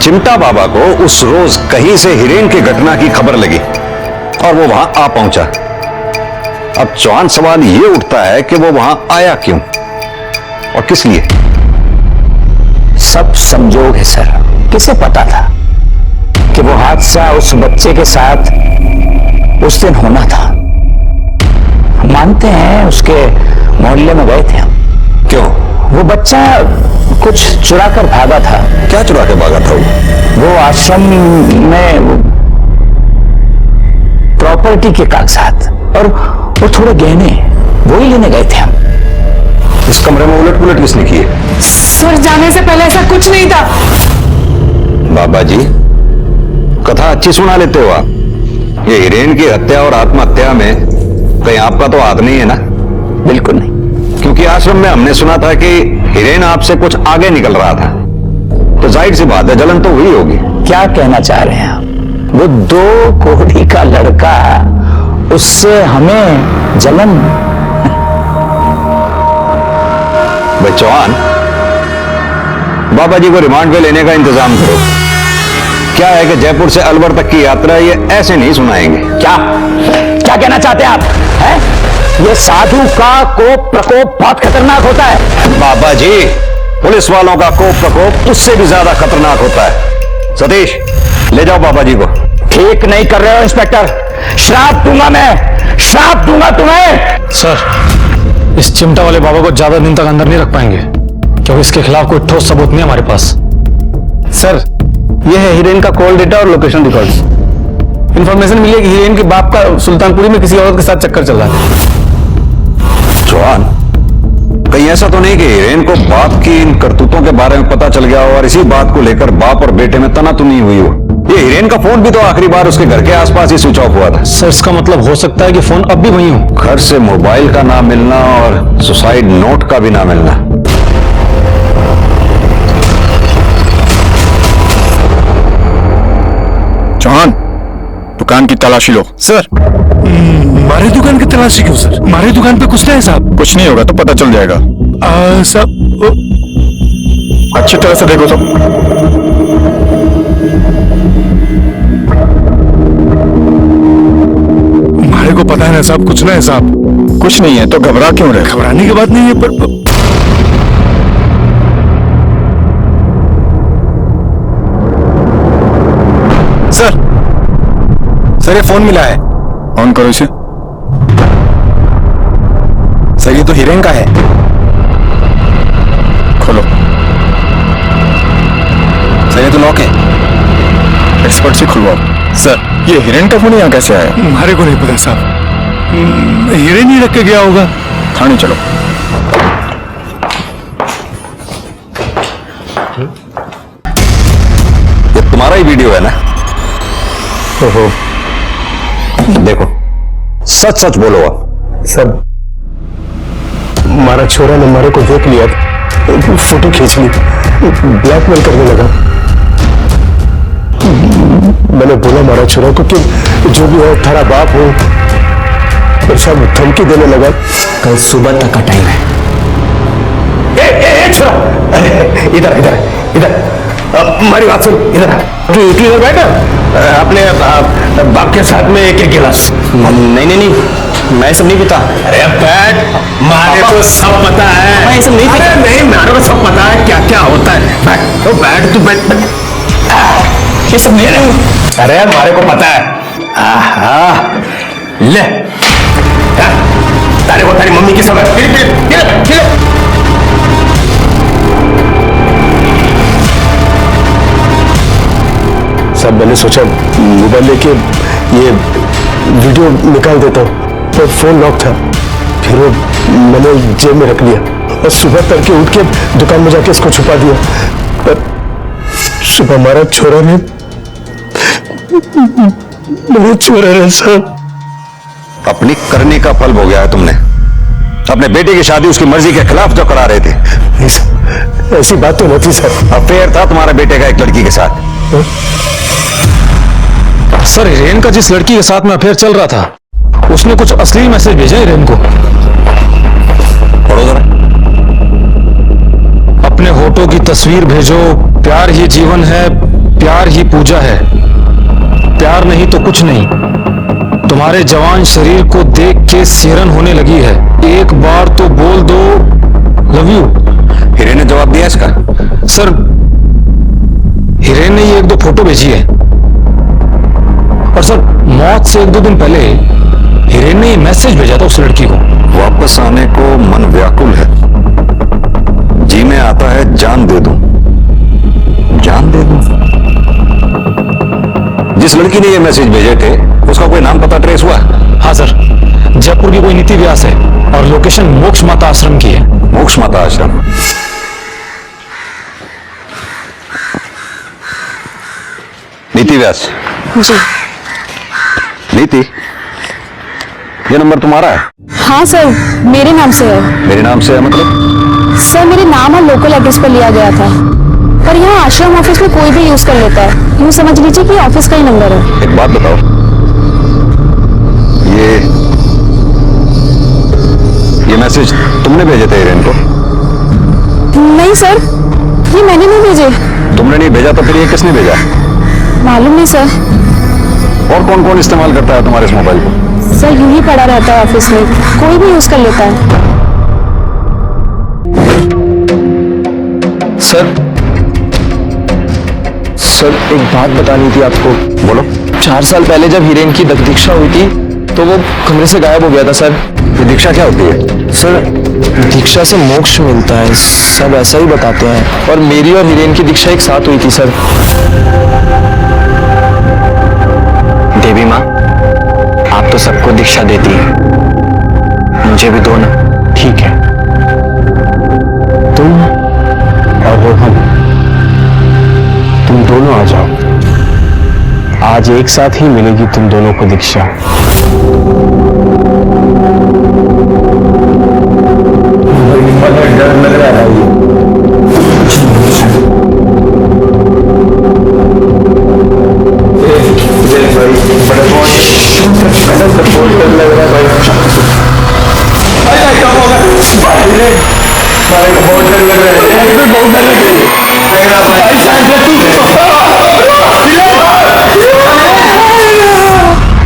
चिमटा बाबा को उस रोज कहीं से हीरेन की घटना की खबर लगी और वो वहां आ पहुंचा। अब चौहान, सवाल ये उठता है कि वो वहां आया क्यों और किस लिए? सब संजोग है सर। किसे पता था कि वो हादसा उस बच्चे के साथ उस दिन होना था? मानते हैं उसके मोहल्ले में गए थे हम। क्यों? वो बच्चा कुछ चुरा कर भागा था। क्या चुरा के भागा था वो आश्रम में प्रॉपर्टी के कागजात और थोड़े गहने वो ही लेने गए थे हम। इस कमरे में उलट पुलट किसने की है? सर जाने से पहले ऐसा कुछ नहीं था। बाबा जी, कथा अच्छी सुना लेते हो आप। ये हीरेन की हत्या और आत्महत्या में कहीं आपका तो हाथ नहीं है ना? बिल्कुल नहीं। क्योंकि आश्रम में हमने सुना था कि हीरेन आपसे कुछ आगे निकल रहा था, तो जाहिर सी बात है जलन तो हुई होगी। क्या कहना चाह रहे हैं आप? वो 2 कोड़ी का लड़का, उससे हमें जलन? भाई चौहान, बाबा जी को रिमांड पे लेने का इंतजाम करो। क्या है कि जयपुर से अलवर तक की यात्रा ये ऐसे नहीं सुनाएंगे। क्या क्या कहना चाहते हैं आप? हैं? ये साधु का कोप प्रकोप बहुत खतरनाक होता है। बाबा जी, पुलिस वालों का कोप प्रकोप उससे भी ज्यादा खतरनाक होता है। सतीश, ले जाओ बाबा जी को। ठीक नहीं कर रहे हो इंस्पेक्टर, श्राप दूंगा मैं, श्राप दूंगा तुम्हें। सर, इस चिमटा वाले बाबा को ज्यादा दिन तक अंदर नहीं रख पाएंगे, क्योंकि इसके खिलाफ कोई ठोस सबूत नहीं हमारे पास। सर, ये है हीरोइन का कॉल डेटा और लोकेशन रिकॉर्ड्स। इंफॉर्मेशन मिली है कि हीरोइन के बाप का सुल्तानपुरी में किसी औरत के साथ चक्कर चल रहा है। चौहान, कहीं ऐसा तो नहीं कि हीरोइन को बाप की इन करतूतों के बारे में पता चल गया हो और इसी बात को लेकर बाप और बेटे में तनातनी हुई हो? ये हीरोइन का फोन भी तो आखिरी बार उसके घर के आसपास ही स्विच ऑफ हुआ था। सर, इसका मतलब हो सकता है कि फोन अब भी वहीं हो। घर से मोबाइल का ना मिलना और सुसाइड नोट का भी ना मिलना। चौहान, दुकान की तलाशी लो। सर, हमारे दुकान की तलाशी क्यों सर? हमारे दुकान पे कुछ नहीं है साहब। कुछ नहीं होगा तो पता चल जाएगा। साहब, अच्छी तरह से देखो सब। हमारे को पता है ना साहब, कुछ नहीं है साहब। कुछ नहीं है तो घबरा क्यों रहे? घबराने की बात नहीं है, पर सर, ये फोन मिला है। ऑन करो इसे। सर, ये तो हीरोइन का है। खोलो। सर, ये तो लॉक है। एक्सपर्ट से खुलवाओ। सर, ये हीरोइन का फोन यहाँ कैसे आया? हमारे को नहीं पता साहब, हीरोइन ही रख के गया होगा। थाने चलो। ये तुम्हारा ही वीडियो है ना? ओहो, देखो, सच सच बोलो आप। सर, हमारा छोरा ने हमारे को देख लिया, फोटो खींच ली, ब्लैकमेल करने लगा। मैंने बोला हमारा छोरा को कि जो भी हो थारा बाप हो, और सब धमकी देने लगा। कल सुबह तक का टाइम है। छोरा, इधर इधर इधर, हमारी बात सुन, इधर तू इधर बैठ, अपने बाप के साथ में एक गिलास। नहीं नहीं नहीं, मैं सब नहीं पीता। अरे बैठ, मारे को सब पता है। मैं सब नहीं पीता। अरे नहीं, मारे को सब पता है क्या क्या होता है। बैठ तो बैठ, तू बैठ। ये सब नहीं, अरे हमारे को पता है। आहा, ले, तारे को तारी मम्मी की समझ। सब मैंने सोचा मोबाइल लेके ये वीडियो निकाल देता हूँ, पर फोन लॉक था। फिर वो मैंने जेब में रख लिया और सुबह तड़के उठ के दुकान में जाके इसको छुपा दिया। पर सुबह हमारा छोरा ने, मेरे छोरा ने साहब, अपनी करने का फल भोग गया है तुमने। अपने बेटे की शादी उसकी मर्जी के खिलाफ जो करा रहे थे। ऐसी बात तो नहीं थी सर। अफेयर था तुम्हारे बेटे का एक लड़की के साथ। सर, हिरेन का जिस लड़की के साथ में अफेयर चल रहा था, उसने कुछ अश्लील मैसेज भेजा हिरेन को। पढ़ो जरा। अपने होठों की तस्वीर भेजो, प्यार ही जीवन है, प्यार ही पूजा है, प्यार नहीं तो कुछ नहीं, तुम्हारे जवान शरीर को देख के सिहरन होने लगी है, एक बार तो बोल दो लव यू। हिरेन ने जवाब दिया इसका? सर, हिरेन ने ये 1-2 फोटो भेजी है, और सर मौत से 1-2 दिन पहले हिरेन ने ये मैसेज भेजा था उस लड़की को। वापस आने को मन व्याकुल है, जी में आता है जान दे दूं, जान दे दूं। जिस लड़की ने ये मैसेज भेजे थे उसका कोई नाम पता ट्रेस हुआ? हाँ सर, जयपुर की कोई नीति व्यास है और लोकेशन मोक्ष माता आश्रम की है। मोक्ष माता आश्रम? नीति व्यास जी। नीति, ये नंबर तुम्हारा है? हाँ सर, मेरे नाम से है। मेरे नाम से है मतलब? सर, मेरे नाम और लोकल एड्रेस पर लिया गया था। पर यहाँ आश्रम ऑफिस में कोई भी यूज कर लेता है। यूँ समझ लीजिए कि ऑफिस का ही नंबर है। एक बात बताओ, ये मैसेज तुमने भेजे थे हिरेन को? नहीं सर, ये मैंने नहीं भेजे। तुमने नहीं भेजा तो फिर ये किसने भेजा? मालूम नहीं सर। और कौन कौन इस्तेमाल करता है तुम्हारे इस मोबाइल को? सर यूं ही पड़ा रहता है ऑफिस में, कोई भी यूज कर लेता है। सर एक बात बतानी थी आपको। बोलो। 4 साल पहले जब हिरेन की दीक्षा हुई थी तो वो कमरे से गायब हो गया था सर। ये दीक्षा क्या होती है? सर दीक्षा से मोक्ष मिलता है, सब ऐसा ही बताते हैं। और मेरी और हिरेन की दीक्षा एक साथ हुई थी सर। देवी माँ, आप तो सबको दीक्षा देती हैं, मुझे भी दो ना। ठीक है, तुम और वो हम, तुम दोनों आ जाओ। आज एक साथ ही मिलेगी तुम दोनों को दीक्षा। डर लग रहा है।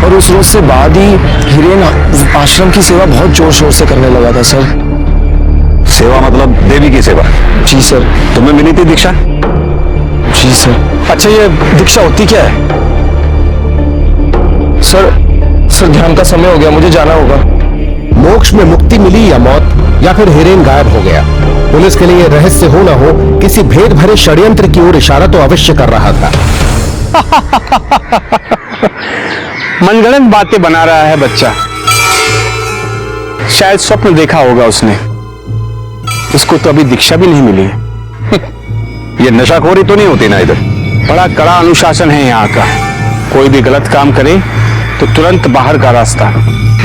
और उस रोज से बाद ही हिरेन आश्रम की सेवा बहुत जोर शोर से करने लगा था सर। सेवा मतलब देवी की सेवा? जी सर। तुम्हें मिली थी दीक्षा? जी सर। अच्छा, ये दीक्षा होती क्या है? सर ध्यान का समय हो गया, मुझे जाना होगा। मोक्ष में मुक्ति मिली या मौत, या फिर हिरेन गायब हो गया, पुलिस के लिए रहस्य हो ना हो, किसी भेद भरे षड्यंत्र की ओर इशारा तो अवश्य कर रहा था। मनगढ़ंत बातें बना रहा है बच्चा। शायद स्वप्न देखा होगा उसने। उसको तो अभी दीक्षा भी नहीं मिली है। ये नशाखोरी तो नहीं होती ना इधर? बड़ा कड़ा अनुशासन है यहाँ का। कोई भी गलत काम करे तो तुरंत बाहर का रास्ता।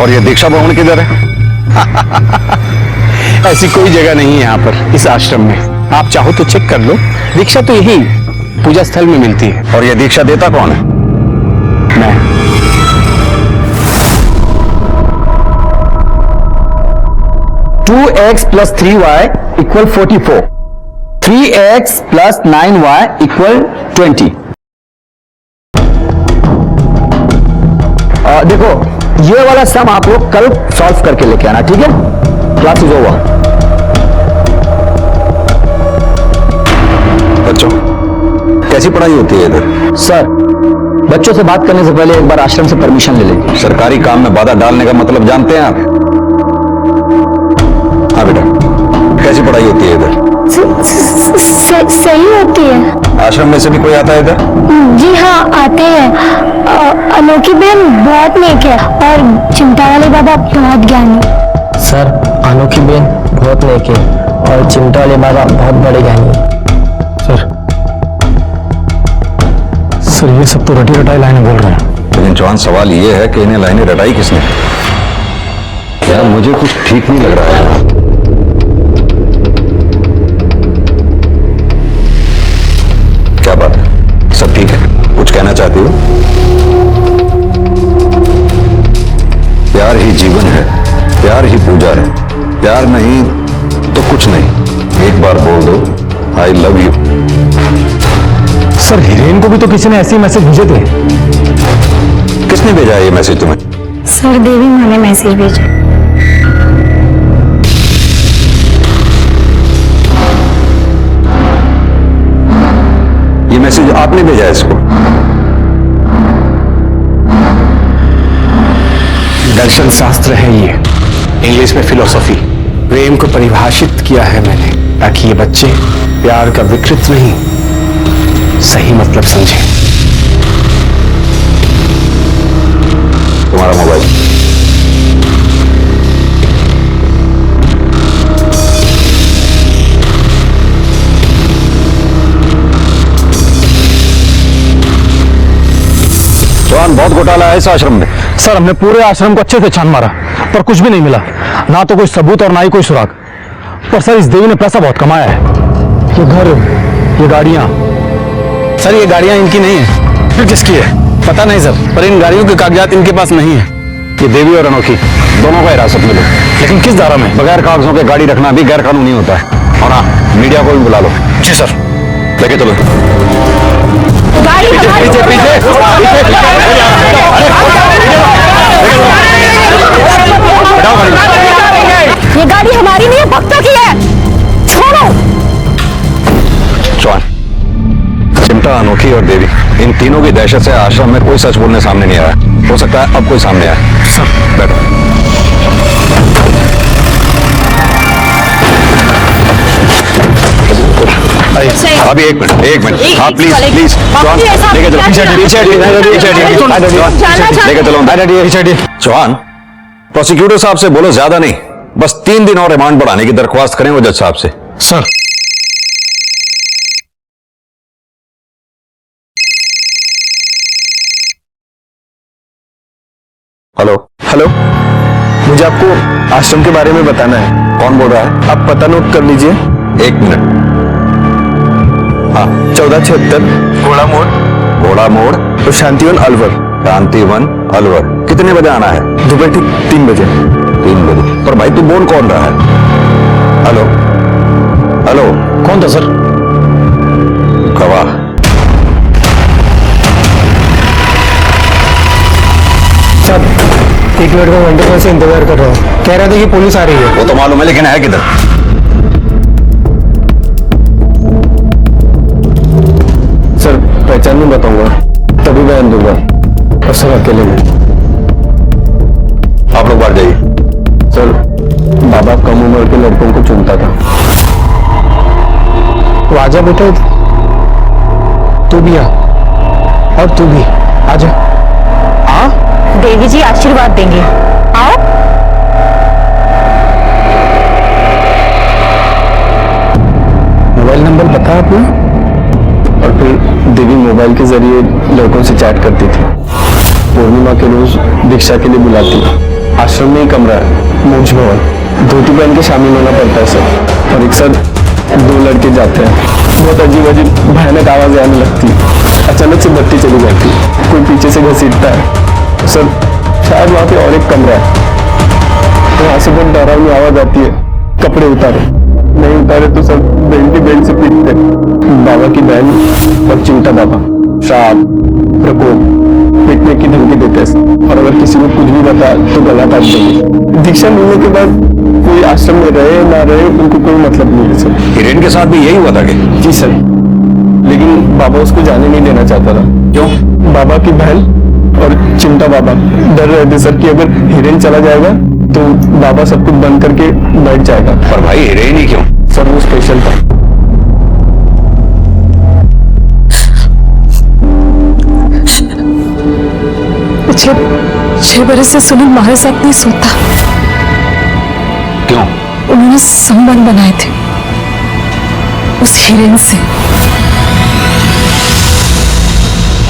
और ये दीक्षा भवन किधर है? ऐसी कोई जगह नहीं है यहाँ पर इस आश्रम में। आप चाहो तो चेक कर लो। दीक्षा तो यही पूजा स्थल में मिलती है। और ये दीक्षा देता कौन है? मैं। 2x + 3y = 44। 3x + 9y = 20। देखो ये वाला सम आप लोग कल सॉल्व करके लेके आना, ठीक है? Class is over. बच्चों, कैसी पढ़ाई होती है इधर? सर बच्चों से बात करने से पहले एक बार आश्रम से परमिशन ले लें। सरकारी काम में बाधा डालने का मतलब जानते हैं आप? हाँ बेटा, कैसी पढ़ाई होती है इधर? सही होती है। आश्रम में से भी कोई आता है इधर? जी हाँ, आते हैं। अनोखी बहन बहुत नेक है और चिंता वाले बाबा बहुत ज्ञानी। सर अनोखी बहन बहुत नेक है और चिंता वाले बाबा बहुत बड़े ज्ञानी है। सर ये सब तो रटी रटाई लाइनें बोल रहे हैं। लेकिन जवान सवाल ये है कि इन्हें लाइनें रटाई किसने? यार मुझे कुछ ठीक नहीं लग रहा है। क्या बात है? सब ठीक है? कुछ कहना चाहती हो? प्यार ही जीवन है, प्यार ही पूजा है। प्यार नहीं तो कुछ नहीं। एक बार बोल दो I love you. Sir Hiren को भी तो किसी ने ऐसे मैसेज भेजे थे। किसने भेजा है ये मैसेज तुम्हें? सर देवी माँ ने मैसेज भेजा। ये मैसेज आपने भेजा है इसको? दर्शन शास्त्र है ये, इंग्लिश में फिलोसॉफी। प्रेम को परिभाषित किया है मैंने ताकि ये बच्चे प्यार का विकृत नहीं, सही मतलब समझें। तुम्हारा मोबाइल? जवान बहुत घोटाला है इस आश्रम में। सर हमने पूरे आश्रम को अच्छे से छान मारा पर कुछ भी नहीं मिला, ना तो कोई सबूत और ना ही कोई सुराग। पर सर इस देवी ने पैसा बहुत कमाया है। ये गाड़ियां, सर ये गाड़ियां इनकी नहीं है। फिर किसकी है? पता नहीं सर, पर इन गाड़ियों के कागजात इनके पास नहीं है। ये देवी और अनोखी दोनों को हिरासत में लो। लेकिन किस धारा में? बगैर कागजों के गाड़ी रखना भी गैर कानूनी होता है। और हाँ, मीडिया को भी बुला लो। जी सर। लेके चलो। गाड़ी हमारी ये गाड़ी हमारी नहीं है, भक्तों की है, छोड़ो। चौहान, चिमटा, अनोखी और देवी, इन तीनों की दहशत से आश्रम में कोई सच बोलने सामने नहीं आया। हो सकता है अब कोई सामने आए। सर बैठो। अभी एक मिनट हाँ प्लीज प्लीज लेके चलो। चौहान, प्रोसिक्यूटर साहब से बोलो ज्यादा नहीं, बस 3 दिन और रिमांड बढ़ाने की दरख्वास्त करें वो जज साहब से। सर हेलो हेलो, मुझे आपको आश्रम के बारे में बताना है। कौन बोल रहा है? आप पता नोट कर लीजिए। 1 मिनट। हाँ, 1476 घोड़ा मोड़ तो शांतिवन अलवर। शांतिवन अलवर। कितने बजे आना है? दोपहर ठीक 3 बजे। 3 बजे। पर भाई तू बोल कौन रहा है? हेलो हेलो, कौन था सर? गवाह। सर 1 मिनट का घंटे से इंतजार कर रहा हूँ। कह रहा था कि पुलिस आ रही है। वो तो मालूम है, लेकिन है किधर? सर पहचान नहीं बताऊंगा, तभी बयान दूंगा। और सर अकेले में। आप लोग बाहर जाइए। सर बाबा कम उम्र के लड़कों को चुनता था। तो आजा बेटा, तू भी आ, और तू भी आजा। आ देवी जी आशीर्वाद देंगे, आओ। मोबाइल नंबर बता आपने? और फिर देवी मोबाइल के जरिए लड़कों से चैट करती थी। पूर्णिमा के रोज भिक्षा के लिए बुलाती। आश्रम में ही कमरा है, मोक्ष भवन। धोती पहन के शामिल होना पड़ता है सर। और एक साथ 2 लड़के जाते हैं। बहुत अजीब अजीब भयानक आवाज आने लगती। अचानक से बत्ती चली जाती, कोई पीछे से घसीटता है। सर शायद वहाँ पे और एक कमरा है, वहाँ से बहुत डरावनी आवाज आती है। कपड़े उतारे, नहीं उतारे तो सर बेल्ट से पीटते। बाबा की बहन और चिमटा बाबा श्राप, प्रकोप, पीटने की धमकी देते हैं। और अगर किसी ने कुछ भी बताया तो गला काट देंगे। दीक्षा मिलने के बाद कोई आश्रम में रहे ना रहे उनको कोई मतलब नहीं है सर। हिरेन के साथ भी यही हुआ था कि? जी सर, लेकिन बाबा उसको जाने नहीं देना चाहता था। क्यों? बाबा की बहन और चिमटा बाबा डर रहे थे सर कि अगर हिरेन चला जाएगा तो बाबा सब कुछ बंद करके बैठ जाएगा। पर भाई हिरेन ही क्यों? सर वो स्पेशल था। पिछले 6 बरस से सुनील हमारे साथ नहीं सोता। क्यों? उन्होंने संबंध बनाए थे उस हिरेन से।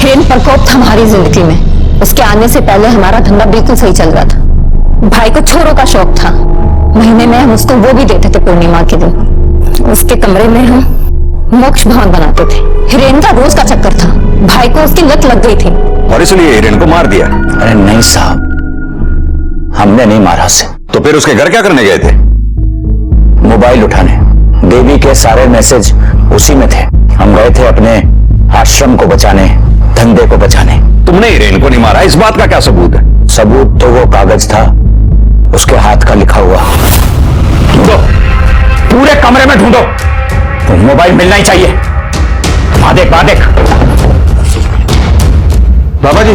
हिरेन प्रकोप था हमारी जिंदगी में। उसके आने से पहले हमारा धंधा बिल्कुल सही चल रहा था। भाई को छोरों का शौक था। महीने में हम उसको वो भी देते थे पूर्णिमा के दिन। उसके कमरे में हम मोक्ष भवन बनाते थे। हिरेन का रोज का चक्कर था। भाई को उसकी लत लग गई थी और इसलिए हिरेन को मार दिया। अरे नहीं साहब, हमने नहीं मारा उसे। तो फिर उसके घर क्या करने गए थे? मोबाइल उठाने। देवी के सारे मैसेज उसी में थे। हम गए थे अपने आश्रम को बचाने, धंधे को बचाने। तुमने हिरेन को नहीं मारा, इस बात का क्या सबूत है? सबूत तो वो कागज था, उसके हाथ का लिखा हुआ। ढूंढो, पूरे कमरे में ढूंढो। तो मोबाइल मिलना ही चाहिए। मादेक बाबा जी,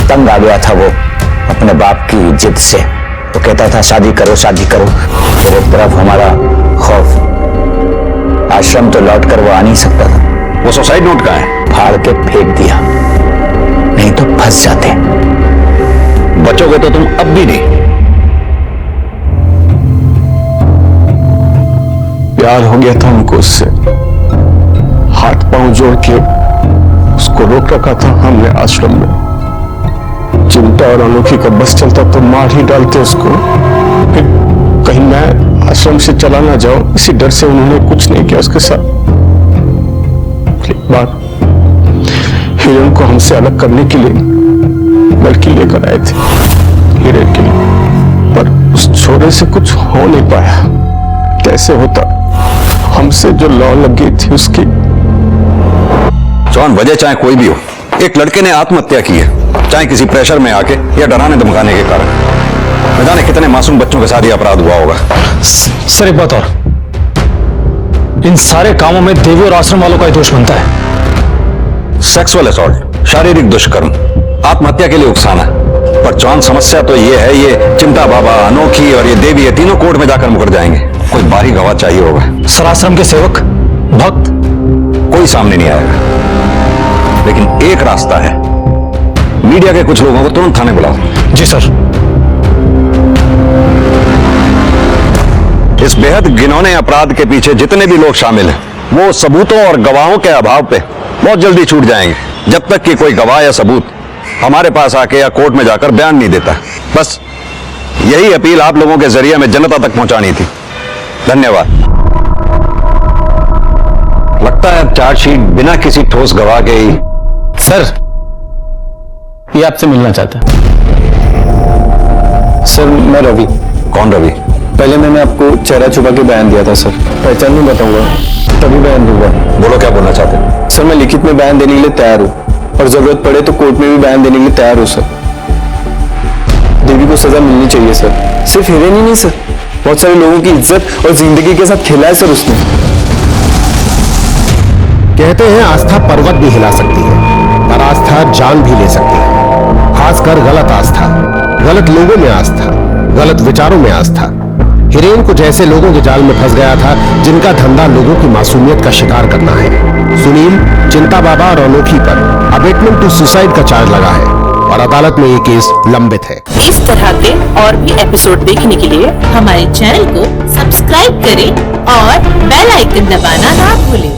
तंग आ गया था वो अपने बाप की जिद से। वो कहता था शादी करो शादी करो। तो एक तरफ हमारा खौफ, आश्रम तो लौट कर वो आ नहीं सकता था। वो सुसाइड नोट कहाँ है? फाड़ के फेंक दिया, नहीं तो फंस जाते। बचोगे तो तुम अब भी नहीं। प्यार हो गया था उनको उससे। हाथ पांव जोड़ के उसको रोक रखा था हमने आश्रम में। चिमटा और अनोखी का बस चलता तो मार ही डालते उसको। फिर कहीं मैं आश्रम से चला ना जाऊं, इसी डर से उन्होंने कुछ नहीं किया उसके साथ। बार हिरण को हमसे अलग करने के लिए लड़की लेकर आए थे हिरण के लिए, पर उस छोरे से कुछ हो नहीं पाया। कैसे होता, हमसे जो लौ लग गई थी उसकी। जॉन, वजह चाहे कोई भी हो, एक लड़के ने आत्महत्या की है, चाहे किसी प्रेशर में आके या डराने धमकाने के कारण। न जाने कितने मासूम बच्चों के साथ ये अपराध हुआ होगा। सर एक बात और, इन सारे कामों में देवी और आश्रम वालों का ही दोष बनता है। सेक्सुअल असॉल्ट, शारीरिक दुष्कर्म, आत्महत्या के लिए उकसाना। पर जॉन, समस्या तो ये है, ये चिंता बाबा, अनोखी और ये देवी, ये तीनों कोर्ट में जाकर मुकर जाएंगे। कोई बाहरी गवाह चाहिए होगा। सर, आश्रम के सेवक, भक्त, कोई सामने नहीं आएगा। लेकिन एक रास्ता है, मीडिया के कुछ लोगों को तुरंत थाने बुलाओ। जी सर। इस बेहद घिनौने अपराध के पीछे जितने भी लोग शामिल हैं, वो सबूतों और गवाहों के अभाव पे बहुत जल्दी छूट जाएंगे, जब तक कि कोई गवाह या सबूत हमारे पास आके या कोर्ट में जाकर बयान नहीं देता। बस यही अपील आप लोगों के जरिए में जनता तक पहुंचानी थी। धन्यवाद। लगता है चार्जशीट बिना किसी ठोस गवाह के ही। सर, ये आपसे मिलना चाहता है। सर, मैं रवि। कौन रवि? पहले मैंने आपको चेहरा छुपा के बयान दिया था सर, पहचान नहीं बताऊंगा, तभी बयान दूंगा। बोलो, क्या बोलना चाहते हैं? सर, मैं लिखित में बयान देने के लिए तैयार हूँ और जरूरत पड़े तो कोर्ट में भी बयान देने के लिए तैयार हूँ सर। देवी को सजा मिलनी चाहिए सर। सिर्फ हिरण ही नहीं सर, बहुत सारे लोगों की इज्जत और जिंदगी के साथ खेला है सर उसने। कहते हैं आस्था पर्वत भी हिला सकती है, पर आस्था जान भी ले सकती है। खासकर गलत आस्था, गलत लोगों में आस्था, गलत विचारों में आस्था। हिरेन को जैसे लोगों के जाल में फंस गया था, जिनका धंधा लोगों की मासूमियत का शिकार करना है। सुनील, चिंता बाबा और अनोखी पर अबेटमेंट टू सुसाइड का चार्ज लगा है और अदालत में ये केस लंबित है। इस तरह के और भी एपिसोड देखने के लिए हमारे चैनल को सब्सक्राइब करें और बेल आइकन दबाना ना भूलें।